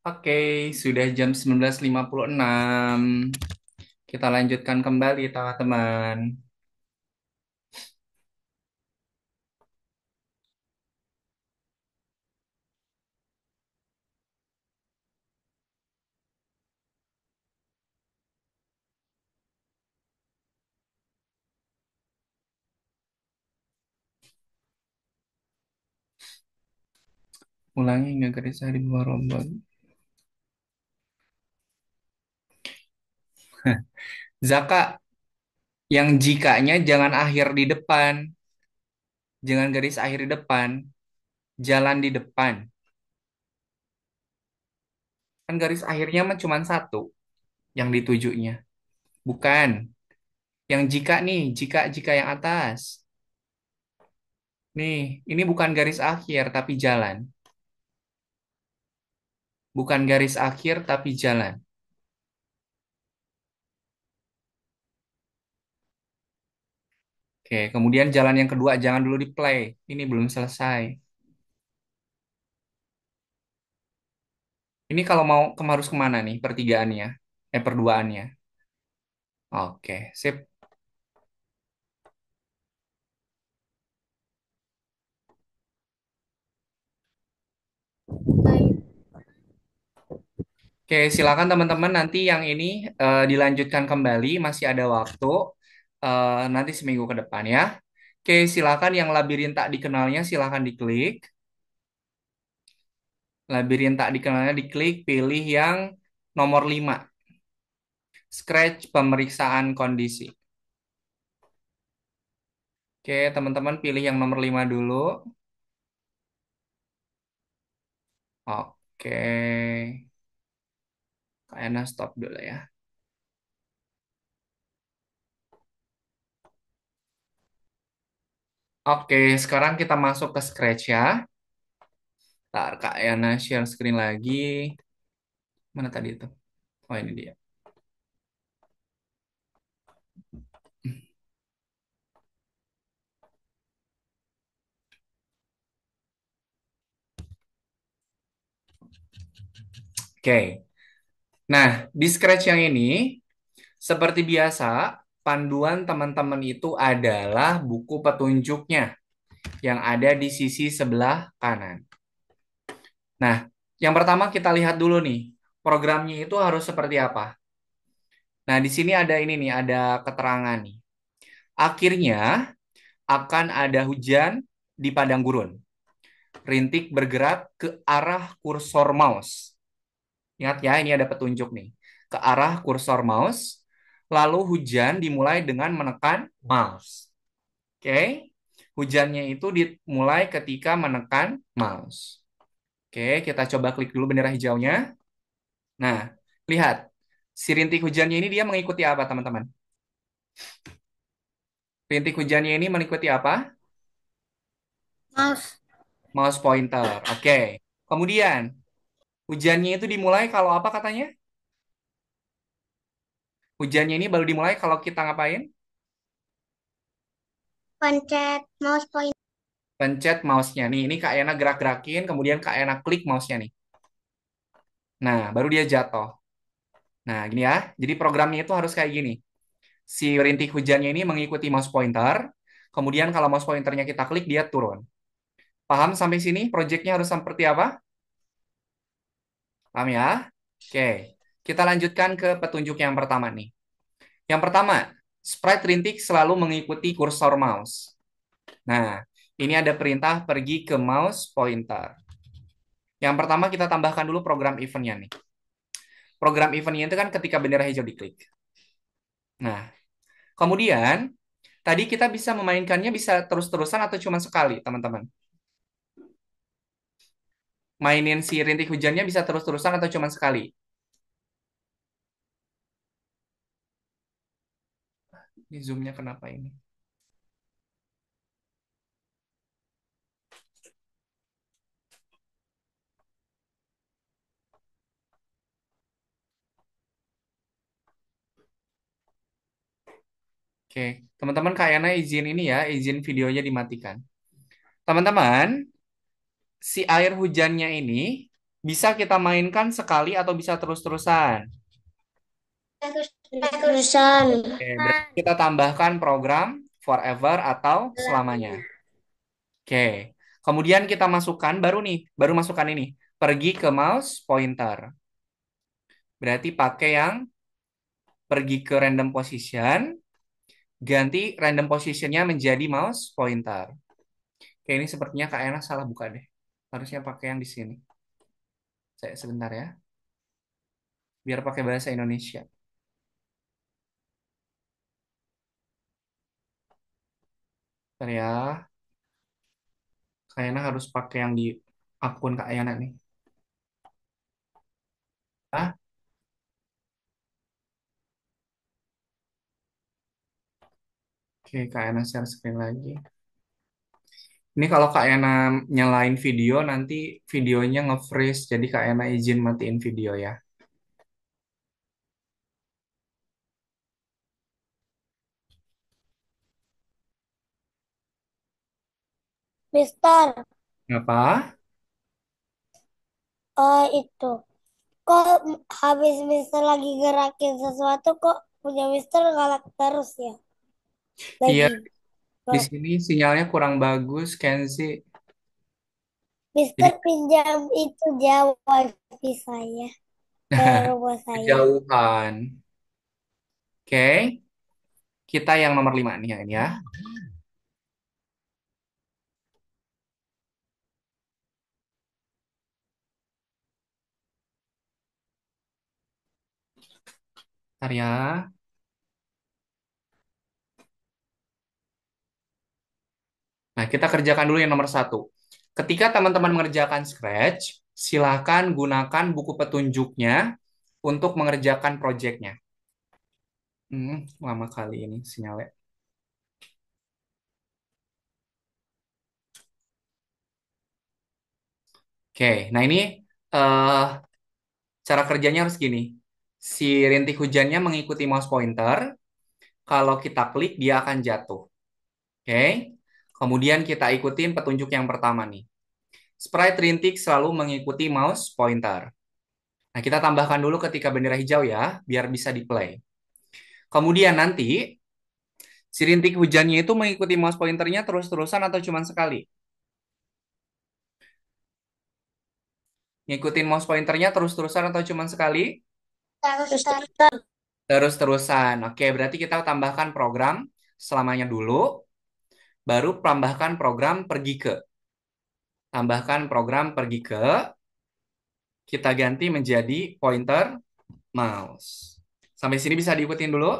Oke, sudah jam 19.56. Kita lanjutkan kembali, teman-teman. Ulangi hingga garis di bawah rombol. Zaka, yang jikanya jangan akhir di depan. Jangan garis akhir di depan. Jalan di depan. Kan garis akhirnya mah cuma satu yang ditujunya. Bukan. Yang jika nih, jika yang atas. Nih, ini bukan garis akhir tapi jalan. Bukan garis akhir tapi jalan. Oke, kemudian jalan yang kedua jangan dulu di play. Ini belum selesai. Ini kalau mau harus kemana nih pertigaannya? Perduaannya. Oke, sip. Oke, silakan teman-teman nanti yang ini dilanjutkan kembali, masih ada waktu nanti seminggu ke depan ya. Oke, silakan yang labirin tak dikenalnya silakan diklik. Labirin tak dikenalnya diklik, pilih yang nomor 5, Scratch pemeriksaan kondisi. Oke, teman-teman pilih yang nomor 5 dulu. Oke, kayaknya stop dulu ya. Oke, sekarang kita masuk ke Scratch ya. Ntar Kak Yana share screen lagi. Mana tadi itu? Oh, ini dia. Oke. Nah, di Scratch yang ini, seperti biasa, panduan teman-teman itu adalah buku petunjuknya yang ada di sisi sebelah kanan. Nah, yang pertama kita lihat dulu nih, programnya itu harus seperti apa. Nah, di sini ada ini nih, ada keterangan nih. Akhirnya akan ada hujan di padang gurun. Rintik bergerak ke arah kursor mouse. Ingat ya, ini ada petunjuk nih. Ke arah kursor mouse. Lalu hujan dimulai dengan menekan mouse. Oke. Hujannya itu dimulai ketika menekan mouse. Oke, kita coba klik dulu bendera hijaunya. Nah, lihat. Si rintik hujannya ini dia mengikuti apa, teman-teman? Rintik hujannya ini mengikuti apa? Mouse. Mouse pointer. Oke. Kemudian, hujannya itu dimulai kalau apa katanya? Hujannya ini baru dimulai kalau kita ngapain? Pencet mouse point. Pencet mouse-nya. Nih, ini Kak Ena gerak-gerakin, kemudian Kak Ena klik mouse-nya nih. Nah, baru dia jatuh. Nah, gini ya. Jadi programnya itu harus kayak gini. Si rintik hujannya ini mengikuti mouse pointer, kemudian kalau mouse pointernya kita klik, dia turun. Paham sampai sini? Projectnya harus seperti apa? Paham ya? Oke. Kita lanjutkan ke petunjuk yang pertama nih. Yang pertama, sprite rintik selalu mengikuti kursor mouse. Nah, ini ada perintah pergi ke mouse pointer. Yang pertama kita tambahkan dulu program eventnya nih. Program eventnya itu kan ketika bendera hijau diklik. Nah, kemudian tadi kita bisa memainkannya bisa terus-terusan atau cuma sekali, teman-teman. Mainin si rintik hujannya bisa terus-terusan atau cuma sekali. Ini zoomnya kenapa ini? Oke, teman-teman kayaknya izin ini ya, izin videonya dimatikan. Teman-teman, si air hujannya ini Bisa kita mainkan sekali atau bisa terus-terusan. Terus-terusan. Oke, berarti kita tambahkan program forever atau selamanya. Oke. Kemudian kita masukkan baru masukkan ini. Pergi ke mouse pointer. Berarti pakai yang pergi ke random position, ganti random positionnya menjadi mouse pointer. Oke, ini sepertinya Kak Ena salah buka deh. Harusnya pakai yang di sini. Saya sebentar ya, biar pakai bahasa Indonesia. Bentar ya, Kak Ena harus pakai yang di akun Kak Ena nih. Ah, oke, Kak Ena share screen lagi. Ini kalau Kak Ena nyalain video, nanti videonya nge-freeze. Jadi Kak Ena izin matiin video ya. Mister, Kenapa? itu. Kok habis Mister lagi gerakin sesuatu kok punya Mister galak terus ya? Iya, Lagi. di Kok sini sinyalnya kurang bagus, Kenzi. Mister Jadi, pinjam itu jauh wifi saya ke rumah saya. kejauhan. Oke, kita yang nomor 5 nih ya ini ya. Bentar ya. Nah, kita kerjakan dulu yang nomor satu. Ketika teman-teman mengerjakan Scratch, silakan gunakan buku petunjuknya untuk mengerjakan proyeknya. Lama kali ini sinyalnya. Oke, nah ini eh, cara kerjanya harus gini. Si rintik hujannya mengikuti mouse pointer. Kalau kita klik, dia akan jatuh. Oke, kemudian kita ikutin petunjuk yang pertama nih. Sprite rintik selalu mengikuti mouse pointer. Nah, kita tambahkan dulu ketika bendera hijau ya, biar bisa di play. Kemudian nanti si rintik hujannya itu mengikuti mouse pointernya terus-terusan atau cuma sekali? Ngikutin mouse pointernya terus-terusan atau cuma sekali? Terus Terus-terusan. Oke, berarti kita tambahkan program selamanya dulu, baru tambahkan program pergi ke. Tambahkan program pergi ke, kita ganti menjadi pointer mouse. Sampai sini bisa diikutin dulu.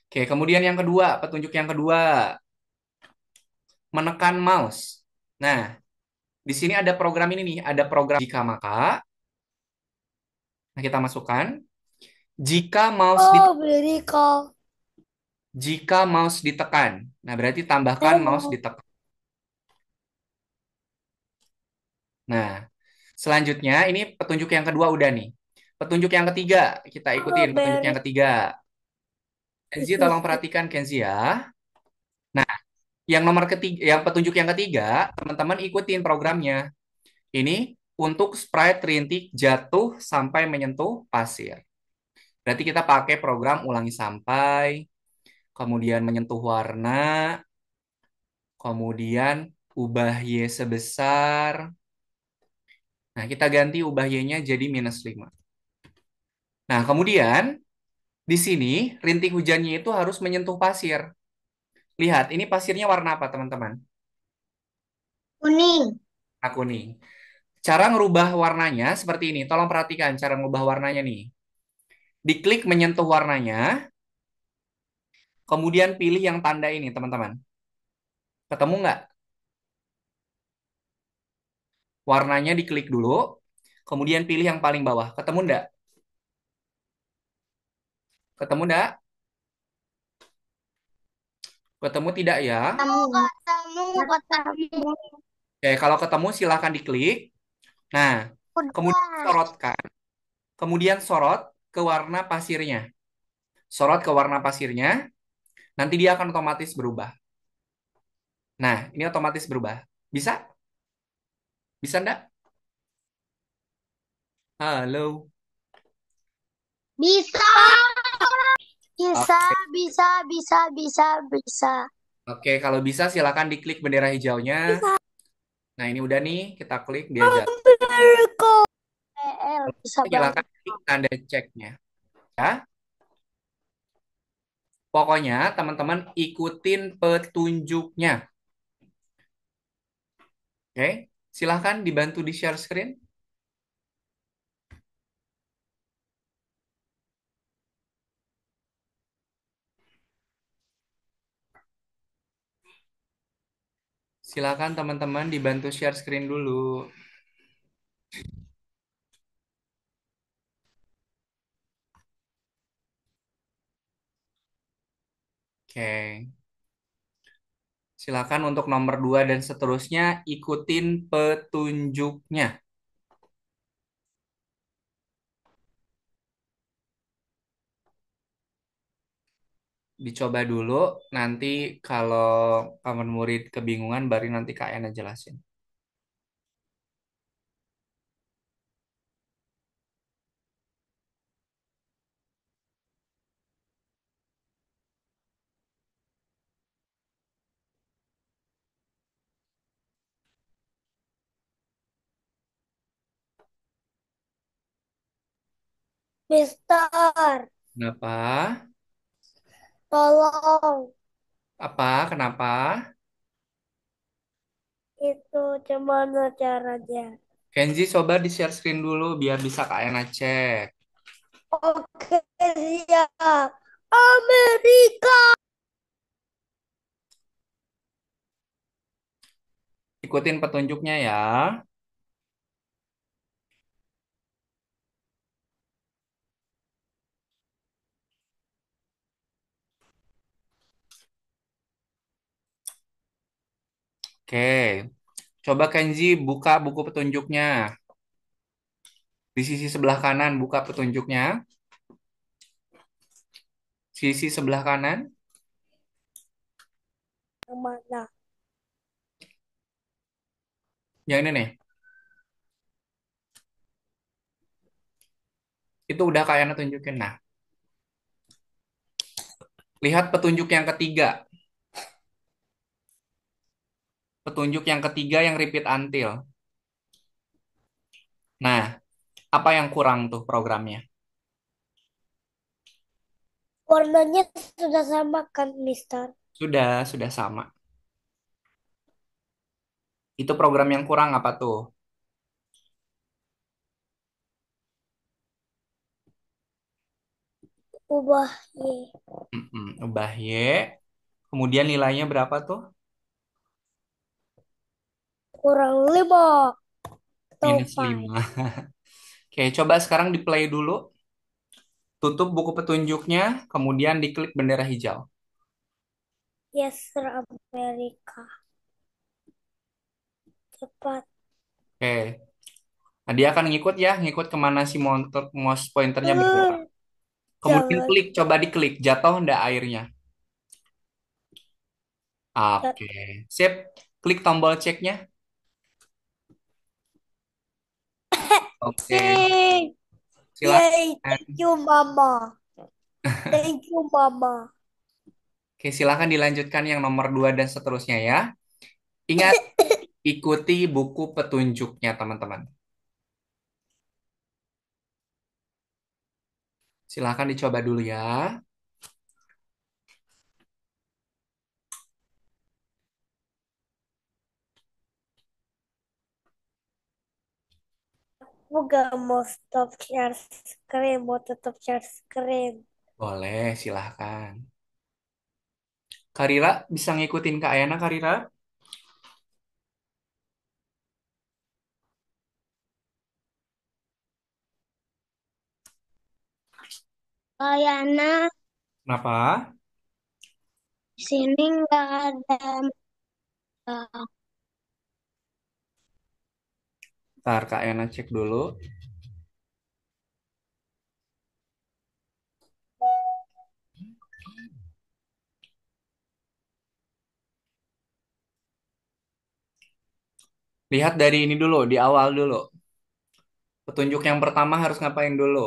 Oke, kemudian yang kedua, petunjuk yang kedua, menekan mouse. Nah, di sini ada program ini nih, ada program jika maka. Nah, kita masukkan. Jika mouse di oh beli call. jika mouse ditekan. Nah, berarti tambahkan Saya mouse mau ditekan. Nah, selanjutnya ini petunjuk yang kedua udah nih. Petunjuk yang ketiga, kita ikutin petunjuk beli yang ketiga. Kenzi, tolong perhatikan Kenzi ya. Nah, yang nomor ketiga, yang petunjuk yang ketiga, teman-teman ikutin programnya. Ini untuk sprite rintik jatuh sampai menyentuh pasir. Berarti kita pakai program ulangi sampai, kemudian menyentuh warna, kemudian ubah Y sebesar. Nah, kita ganti ubah Y-nya jadi -5. Nah, kemudian di sini rintik hujannya itu harus menyentuh pasir. Lihat, ini pasirnya warna apa, teman-teman? kuning. Warna kuning. Cara ngerubah warnanya seperti ini. Tolong perhatikan cara ngerubah warnanya nih. Diklik menyentuh warnanya, kemudian pilih yang tanda ini, teman-teman. Ketemu nggak? Warnanya diklik dulu, kemudian pilih yang paling bawah. Ketemu nggak? Ketemu nggak? Ketemu tidak ya? Ketemu. Oke, kalau ketemu silahkan diklik. Nah, kemudian Udah. sorotkan. Kemudian sorot ke warna pasirnya. Sorot ke warna pasirnya, nanti dia akan otomatis berubah. Nah, ini otomatis berubah. Bisa? Bisa ndak? Halo. Bisa, bisa, Oke, bisa, bisa, bisa, bisa. oke, kalau bisa silakan diklik bendera hijaunya. Bisa. Nah, ini udah nih, kita klik dia jalan. Amerika. Bisa Silakan banget. klik tanda ceknya. Ya, pokoknya teman-teman ikutin petunjuknya. Oke, silahkan dibantu di share screen. Silakan teman-teman dibantu share screen dulu. Oke, silakan untuk nomor 2 dan seterusnya ikutin petunjuknya. Dicoba dulu, nanti kalau kamu murid kebingungan baru nanti Kak Ena jelasin. Mister, Kenapa? tolong. Apa? Kenapa? Itu gimana caranya? Kenzi coba di share screen dulu biar bisa Kak Ena cek. Oke, siap. Amerika. Ikutin petunjuknya ya. Oke, coba Kenzi buka buku petunjuknya. Di sisi sebelah kanan buka petunjuknya. Sisi sebelah kanan, Yang mana? yang ini nih. Itu udah Kak Ena tunjukin. Nah, lihat petunjuk yang ketiga. Petunjuk yang ketiga yang repeat until. Nah, apa yang kurang tuh programnya? Warnanya sudah sama kan, Mister? Sudah sama. Itu program yang kurang apa tuh? Ubah Y. Ubah Y. Kemudian nilainya berapa tuh? Kurang 5 atau Minus 5. 5. Oke, coba sekarang di play dulu. Tutup buku petunjuknya, kemudian diklik bendera hijau. Yes, Sir Amerika. Cepat. Oke, nah, dia akan ngikut ya, ngikut kemana si mouse pointernya bergerak. Hmm, Kemudian jangan. klik, coba diklik, jatuh ndak airnya? Ja- Oke, sip. Klik tombol ceknya. Oke, Yay! Yay! silakan. Thank you, Mama. Thank you, Mama. Oke, silakan dilanjutkan yang nomor 2 dan seterusnya ya. Ingat, ikuti buku petunjuknya, teman-teman. Silakan dicoba dulu ya. Aku gak mau stop share screen, mau tetap share screen. Boleh, silahkan. Karira, bisa ngikutin Kak Ayana, Karira? Kayaknya Kenapa? di sini nggak ada. Ntar Kak Ayana cek dulu. Lihat dari ini dulu, di awal dulu. Petunjuk yang pertama harus ngapain dulu?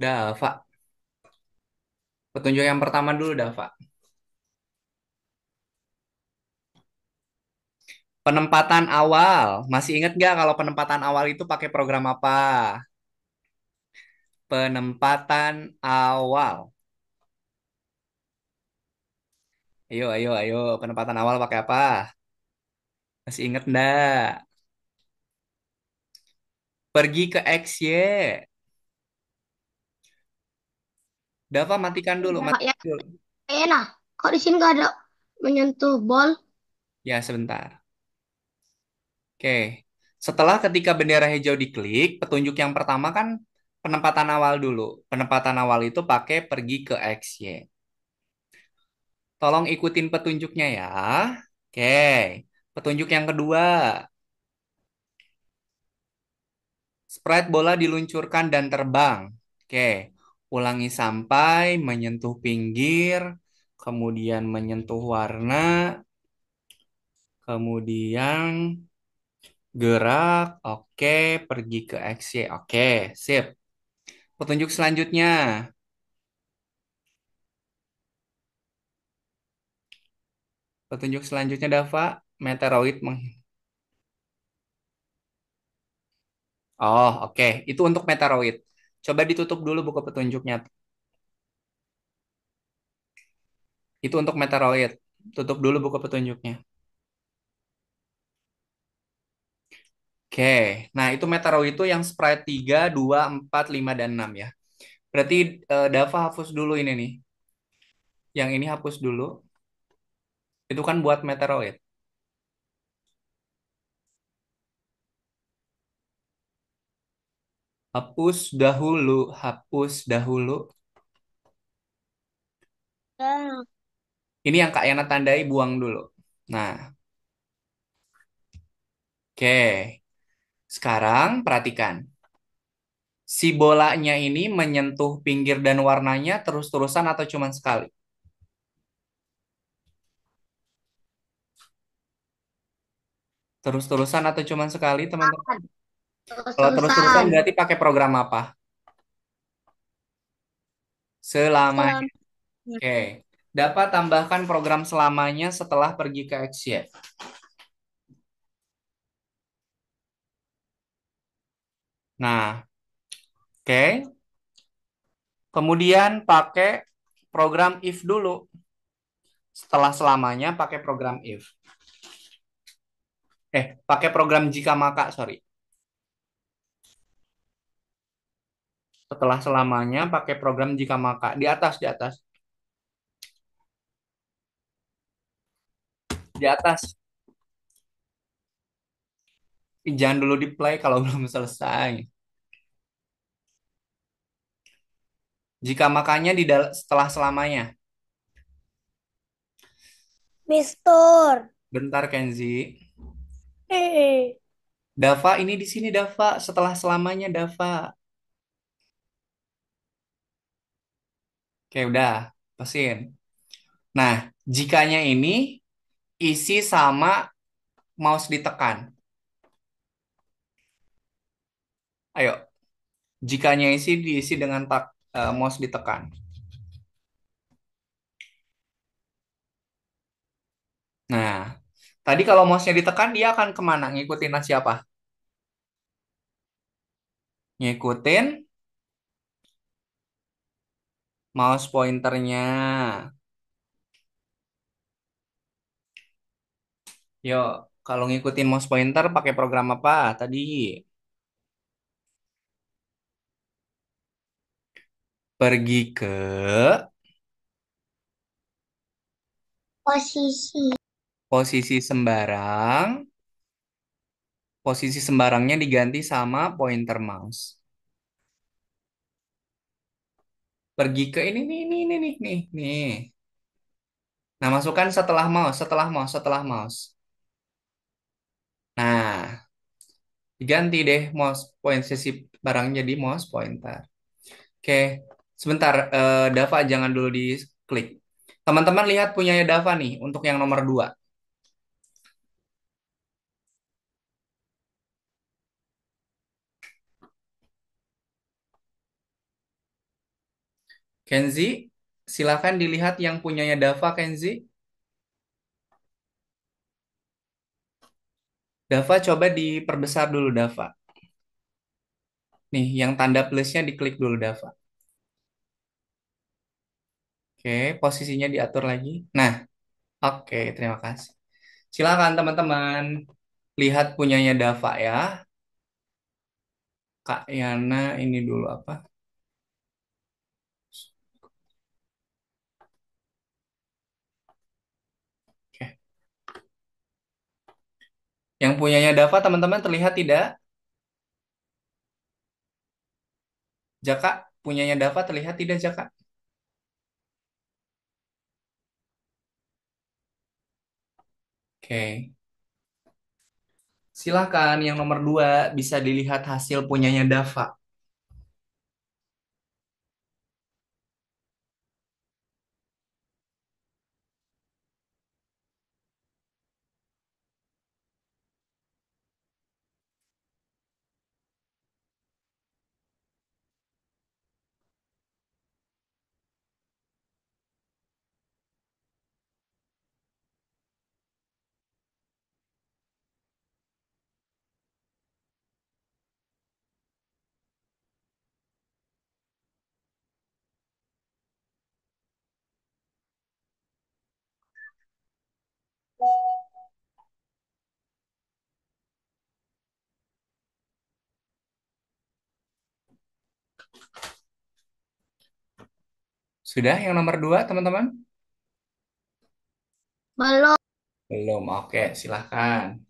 Dava. Petunjuk yang pertama dulu, Dava. Penempatan awal. Masih ingat nggak kalau penempatan awal itu pakai program apa? Penempatan awal. Ayo, ayo, ayo. Penempatan awal pakai apa? Masih ingat nggak? Pergi ke XY. Dava, matikan dulu, Udah, Kak, ya. matikan dulu. Nah, kok di sini nggak ada menyentuh bol? Ya, sebentar. Oke. Setelah ketika bendera hijau diklik, petunjuk yang pertama kan penempatan awal dulu. Penempatan awal itu pakai pergi ke XY. Tolong ikutin petunjuknya ya. Oke. Petunjuk yang kedua, sprite bola diluncurkan dan terbang. Oke. Ulangi sampai menyentuh pinggir, kemudian menyentuh warna, kemudian gerak. Oke, pergi ke XY. Oke, sip. Petunjuk selanjutnya. Petunjuk selanjutnya Dava, meteoroid Oh, oke. Itu untuk meteoroid. Coba ditutup dulu buku petunjuknya. Itu untuk meteoroid. Tutup dulu buku petunjuknya. Oke. Nah, itu meteoroid itu yang sprite 3, 2, 4, 5, dan 6 ya. Berarti Dava hapus dulu ini nih. Yang ini hapus dulu. Itu kan buat meteoroid. Hapus dahulu, hapus dahulu. Ya. Ini yang Kak Yana tandai buang dulu. Nah, oke. Sekarang perhatikan. Si bolanya ini menyentuh pinggir dan warnanya terus-terusan atau cuma sekali? Terus-terusan atau cuma sekali, teman-teman? Kalau terus-terusan Terus-terusan. berarti pakai program apa? Selamanya. Selam. Oke. Dapat tambahkan program selamanya setelah pergi ke Exit. Nah, oke. Kemudian pakai program if dulu. Setelah selamanya pakai program if. Pakai program jika maka, sorry. Setelah selamanya pakai program jika maka. Di atas, di atas. Di atas. Jangan dulu di play kalau belum selesai. Jika makanya setelah selamanya. Mister. Bentar Kenzi. Eh. Dava ini di sini Dava setelah selamanya Dava. Oke udah, pasin. Nah, jikanya ini isi sama mouse ditekan. Ayo, jikanya isi diisi dengan mouse ditekan. Nah, tadi kalau mouse-nya ditekan dia akan kemana? Ngikutin siapa? Ngikutin mouse pointernya. Yuk, kalau ngikutin mouse pointer pakai program apa tadi? Pergi ke Posisi. posisi sembarang. Posisi sembarangnya diganti sama pointer mouse. Pergi ke ini nih, nih, nih. Nah, masukkan setelah mouse, setelah mouse, setelah mouse. Nah, diganti deh mouse point sisi barang jadi mouse pointer. Oke, sebentar, Dava jangan dulu diklik. Teman-teman lihat punyanya Dava nih untuk yang nomor 2. Kenzi, silakan dilihat yang punyanya Dava, Kenzi. Dava coba diperbesar dulu, Dava. Nih, yang tanda plusnya diklik dulu, Dava. Oke, posisinya diatur lagi. Nah, oke, terima kasih. Silakan teman-teman, lihat punyanya Dava ya. Kak Yana ini dulu apa? Oke. Yang punyanya Dava, teman-teman terlihat tidak? Jaka, punyanya Dava terlihat tidak, Jaka? Oke. Silakan yang nomor 2 bisa dilihat hasil punyanya Dava. Sudah yang nomor 2 teman-teman? Belum. Belum. Oke, silakan.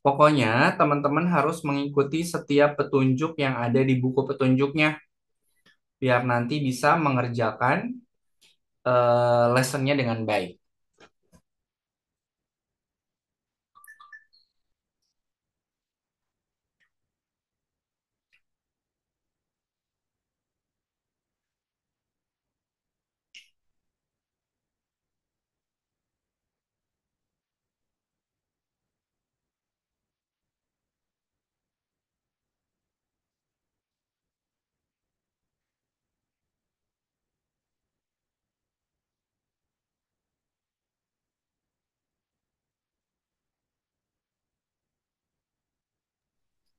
Pokoknya teman-teman harus mengikuti setiap petunjuk yang ada di buku petunjuknya biar nanti bisa mengerjakan lessonnya dengan baik.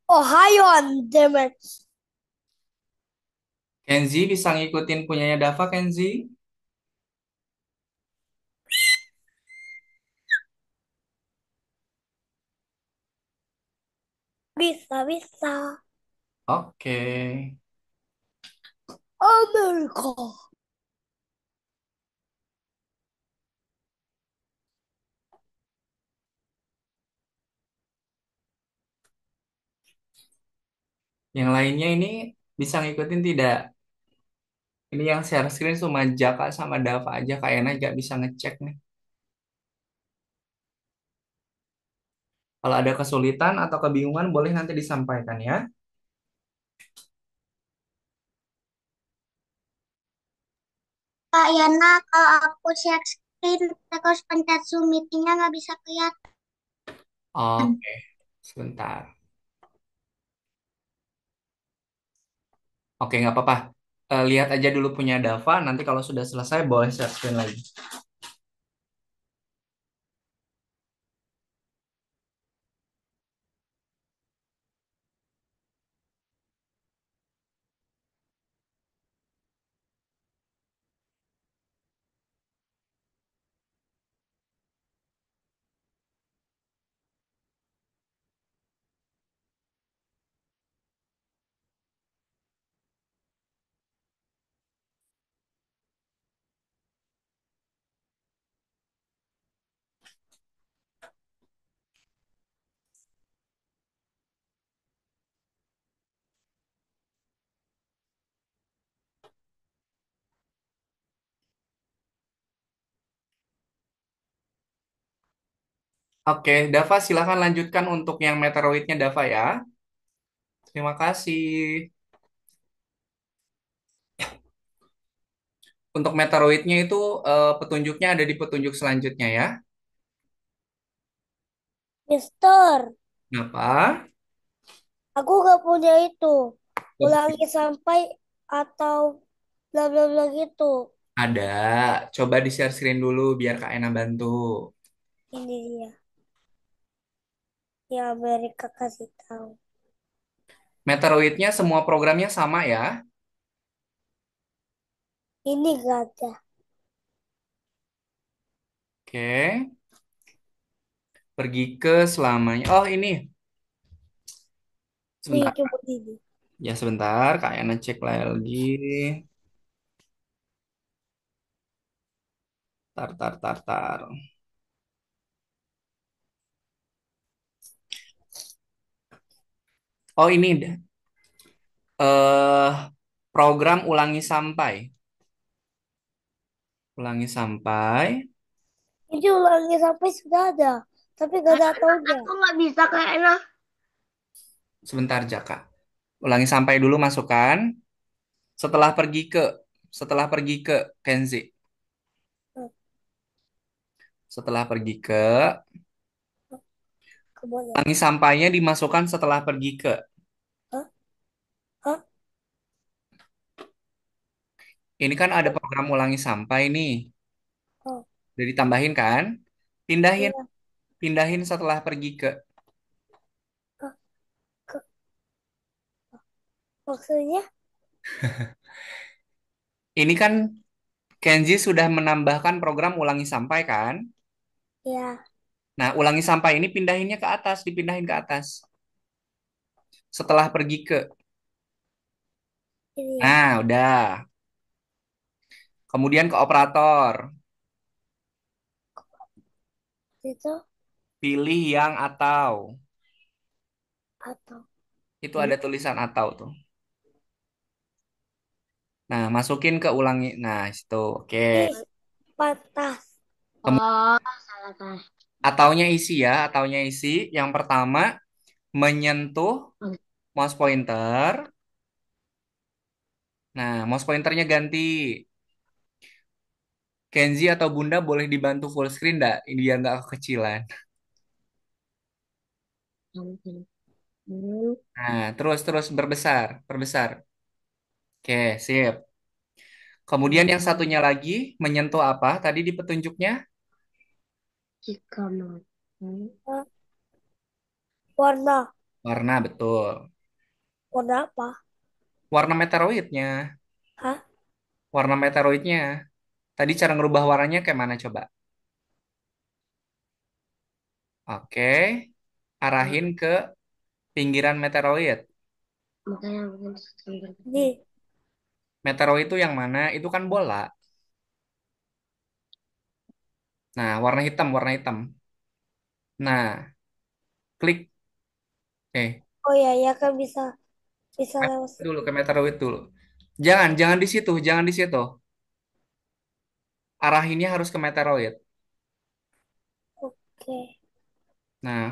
Ohio and damage. Kenzi bisa ngikutin punyanya Dava, Kenzi? Bisa, bisa. Oke. Amerika. Yang lainnya ini bisa ngikutin tidak? Ini yang share screen cuma Jaka sama Dava aja. Kayaknya nggak bisa ngecek nih. Kalau ada kesulitan atau kebingungan boleh nanti disampaikan ya. Kak Yana, kalau aku share screen terus pencet Zoom meetingnya nggak bisa kelihatan. Oke, sebentar. Oke, nggak apa-apa. Lihat aja dulu punya Dava. Nanti kalau sudah selesai boleh share screen lagi. Oke, Dava silakan lanjutkan untuk yang meteoroidnya Dava ya. Terima kasih. Untuk meteoroidnya itu petunjuknya ada di petunjuk selanjutnya ya. Mister, Kenapa? aku gak punya itu. Ulangi sampai atau bla bla bla gitu. Ada. Coba di share screen dulu biar Kak Ena bantu. Ini dia yang Amerika kasih tahu. Meteoroidnya semua programnya sama ya. Ini gak ada. Oke. Pergi ke selamanya. Oh ini. Nih Sebentar. coba ini. Ya sebentar. Kak Ena cek lagi. Tar, tar, tar, tar. Oh ini. eh Program ulangi sampai. Ulangi sampai. Ini ulangi sampai sudah ada. Tapi gak ada taunya. Aku nggak bisa kayak enak. Sebentar, Jaka. Ulangi sampai dulu masukkan. Setelah pergi ke. Setelah pergi ke Kenzi. Hah? Setelah pergi ke. Kemana? Ulangi sampainya dimasukkan setelah pergi ke. Hah? Hah? Ini kan ada program ulangi sampai nih. Oh, Udah ditambahin kan? Pindahin. iya. Pindahin setelah pergi ke. Hah? Ke, maksudnya? Ini kan Kenzi sudah menambahkan program ulangi sampai kan? Ya, Nah, ulangi sampai ini pindahinnya ke atas, dipindahin ke atas. Setelah pergi ke. ini ya. Nah, udah. Kemudian ke operator. Itu Pilih yang atau. atau Itu ada tulisan atau tuh. Nah, masukin ke ulangi. Nah, itu. Oke. ih pantas. Kemudian Oh, salah salah. ataunya isi ya. Ataunya isi. Yang pertama, menyentuh mouse pointer. Nah, mouse pointernya ganti. Kenzi atau Bunda boleh dibantu full screen nggak? Ini biar nggak kekecilan. Hmm, Nah, terus berbesar. Perbesar. Oke, sip. Kemudian yang satunya lagi, menyentuh apa tadi di petunjuknya? jika mau. Hah? Warna. Warna, betul. Warna apa? Warna meteoroidnya. Hah? Warna meteoroidnya. Tadi cara ngerubah warnanya kayak mana coba? Oke. Nah, Arahin ke pinggiran meteoroid. makanya aku sambil Ini. Meteoroid itu yang mana? Itu kan bola. Nah, warna hitam, warna hitam. Nah, klik. Oh ya, ya kan bisa bisa lewat Dulu situ. ke meteoroid dulu. Jangan di situ, jangan di situ. Arahinnya harus ke meteoroid. Oke. Nah,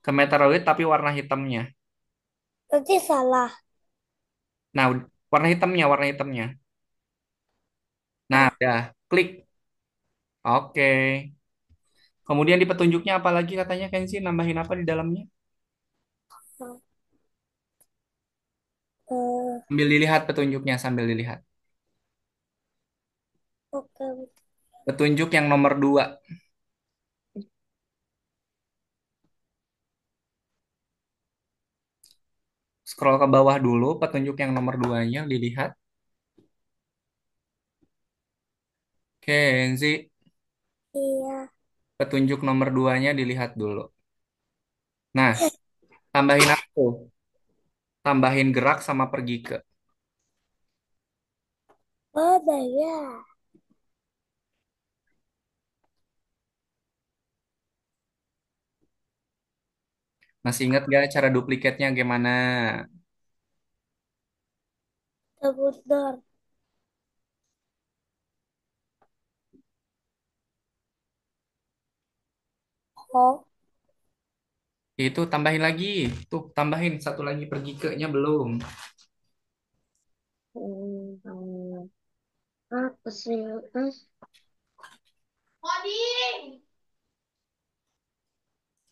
ke meteoroid tapi warna hitamnya. Nanti salah. Nah, warna hitamnya, warna hitamnya. Nah, Ah, udah, klik. Oke. Kemudian di petunjuknya apa lagi katanya Kenzi nambahin apa di dalamnya? ah, eh, Sambil dilihat petunjuknya sambil dilihat. oke. Petunjuk yang nomor 2. Scroll ke bawah dulu, petunjuk yang nomor 2-nya dilihat. Kenzi, Iya. petunjuk nomor 2-nya dilihat dulu. Nah, tambahin apa tuh? Tambahin gerak sama pergi ke. Mana ya? Masih ingat gak cara duplikatnya gimana? Sebentar. Oh. Itu tambahin lagi. Tuh, tambahin satu lagi pergi ke-nya belum. Apa sih? Eh,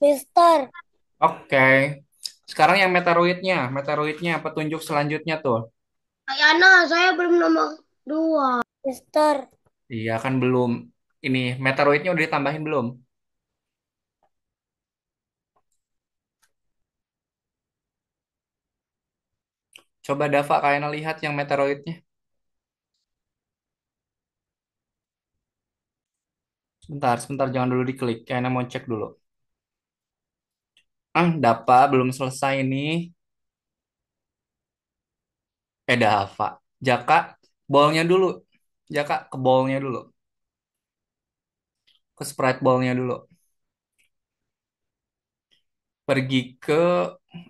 Mister. Oke. Sekarang yang meteoroidnya. Meteoroidnya petunjuk selanjutnya tuh. Ayana, saya belum nomor 2. Mister. Iya kan belum. Ini meteoroidnya udah ditambahin belum? Coba Dava kayaknya lihat yang meteoroidnya. Sebentar, sebentar jangan dulu diklik. Kayaknya mau cek dulu. Dapa belum selesai nih. Dava. Jaka, ballnya dulu. Jaka ke ballnya dulu. Ke sprite ballnya dulu. Pergi ke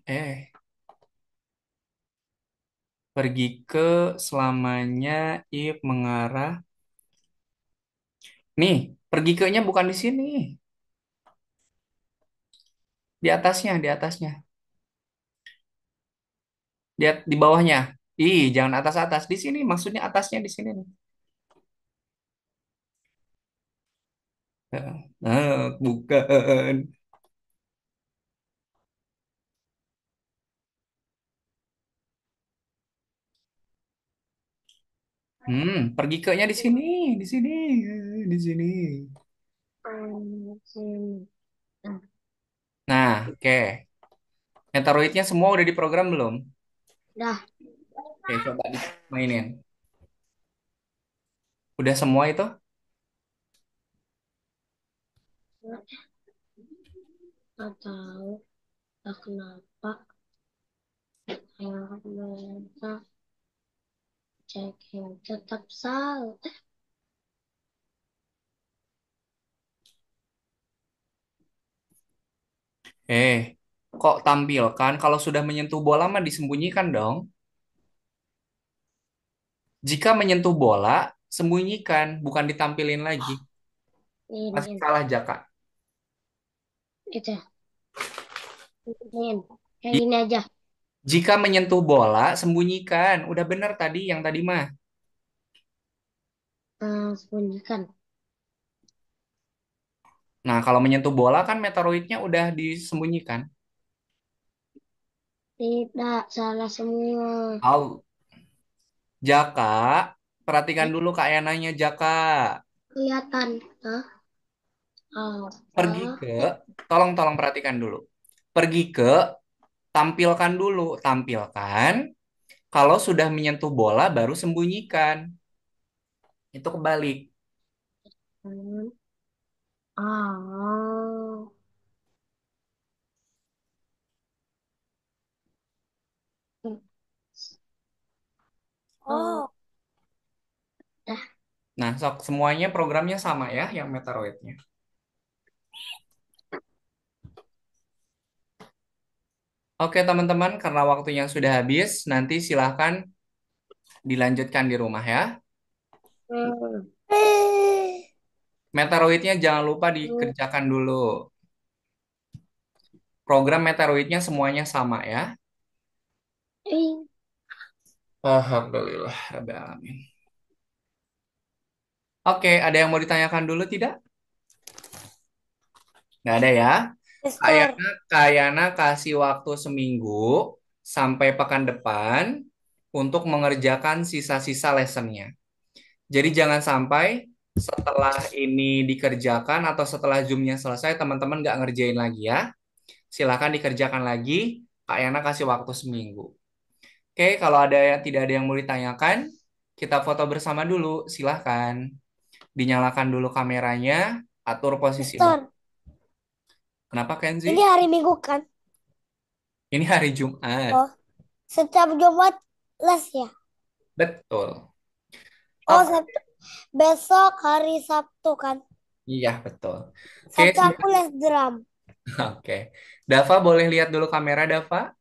eh pergi ke selamanya if mengarah. Nih, pergi ke-nya bukan di sini. Di atasnya, di atasnya. Di bawahnya. Ih, jangan atas-atas. Di sini, maksudnya atasnya di sini nih. Bukan. Pergi ke-nya di sini, di sini, di sini. Sini. Nah, Nah, oke. Meteoroidnya semua udah diprogram belum? dah. Oke, coba dimainin. Udah semua itu? Nggak tahu tak kenapa yang mereka cek yang tetap salah. Eh, kok tampilkan kalau sudah menyentuh bola mah disembunyikan dong. Jika menyentuh bola, sembunyikan, bukan ditampilin lagi. Masih Ini, salah Jaka. itu, ini, yang Ji- gini aja. Jika menyentuh bola, sembunyikan. Udah bener tadi yang tadi mah. Sembunyikan. Nah, kalau menyentuh bola kan meteoroidnya udah disembunyikan. Tidak, salah semua. Au. Jaka, perhatikan Eh, dulu Kak Yananya Jaka. kelihatan. Hah? Pergi Apa? ke, tolong perhatikan dulu. Pergi ke, tampilkan dulu. Tampilkan, kalau sudah menyentuh bola baru sembunyikan. Itu kebalik. Hmm. Oh. Oh. Oh. Dah. Nah, sok semuanya programnya sama ya, yang Meteoroidnya. Oke, teman-teman, karena waktunya sudah habis, nanti silahkan dilanjutkan di rumah ya. Hmm. Eh. Meteoroidnya jangan lupa Hmm. dikerjakan dulu. Program Meteoroidnya semuanya sama ya. Eh, Alhamdulillah, Rabbil Alamin. Oke, ada yang mau ditanyakan dulu tidak? Nggak ada ya. Mister. Kayana kasih waktu seminggu sampai pekan depan untuk mengerjakan sisa-sisa lessonnya. Jadi jangan sampai setelah ini dikerjakan atau setelah Zoom-nya selesai teman-teman nggak ngerjain lagi ya. Silakan dikerjakan lagi. Kak Yana kasih waktu seminggu. Oke, kalau ada yang tidak ada yang mau ditanyakan, kita foto bersama dulu. Silahkan. Dinyalakan dulu kameranya, atur posisi bawah. Mister. Kenapa Ini Kenzi? hari Minggu kan? Ini hari Jumat. Oh. Setiap Jumat les ya? Betul. Oh, Oke, besok hari Sabtu kan? iya betul. Oke, Sabtu aku les drum. oke. Dava boleh lihat dulu kamera, Dava?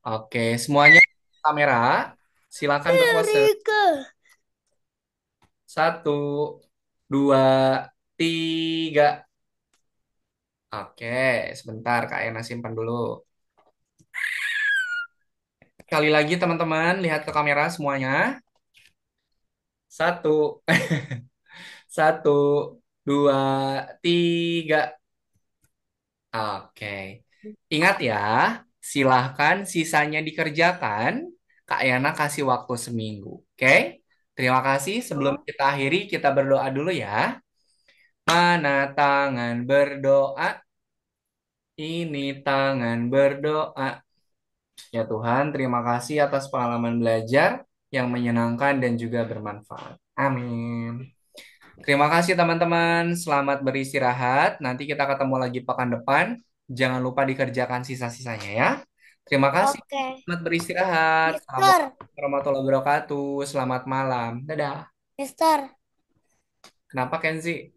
Oke, semuanya kamera. Silakan berpose. Erika. Satu, dua, tiga. Oke, sebentar Kak Ena simpan dulu. Sekali lagi teman-teman, lihat ke kamera semuanya. Satu, satu, dua, tiga. Oke. Ingat ya, silahkan sisanya dikerjakan. Kak Yana kasih waktu seminggu. Oke? Terima kasih. Sebelum Oh, kita akhiri, kita berdoa dulu ya. Mana tangan berdoa? Ini tangan berdoa. Ya Tuhan, terima kasih atas pengalaman belajar yang menyenangkan dan juga bermanfaat. Amin. Terima kasih teman-teman. Selamat beristirahat. Nanti kita ketemu lagi pekan depan. Jangan lupa dikerjakan sisa-sisanya ya. Terima kasih. oke. Selamat beristirahat. Mister, Assalamualaikum warahmatullahi wabarakatuh. Selamat malam. Dadah. Mister. Kenapa Kenzi?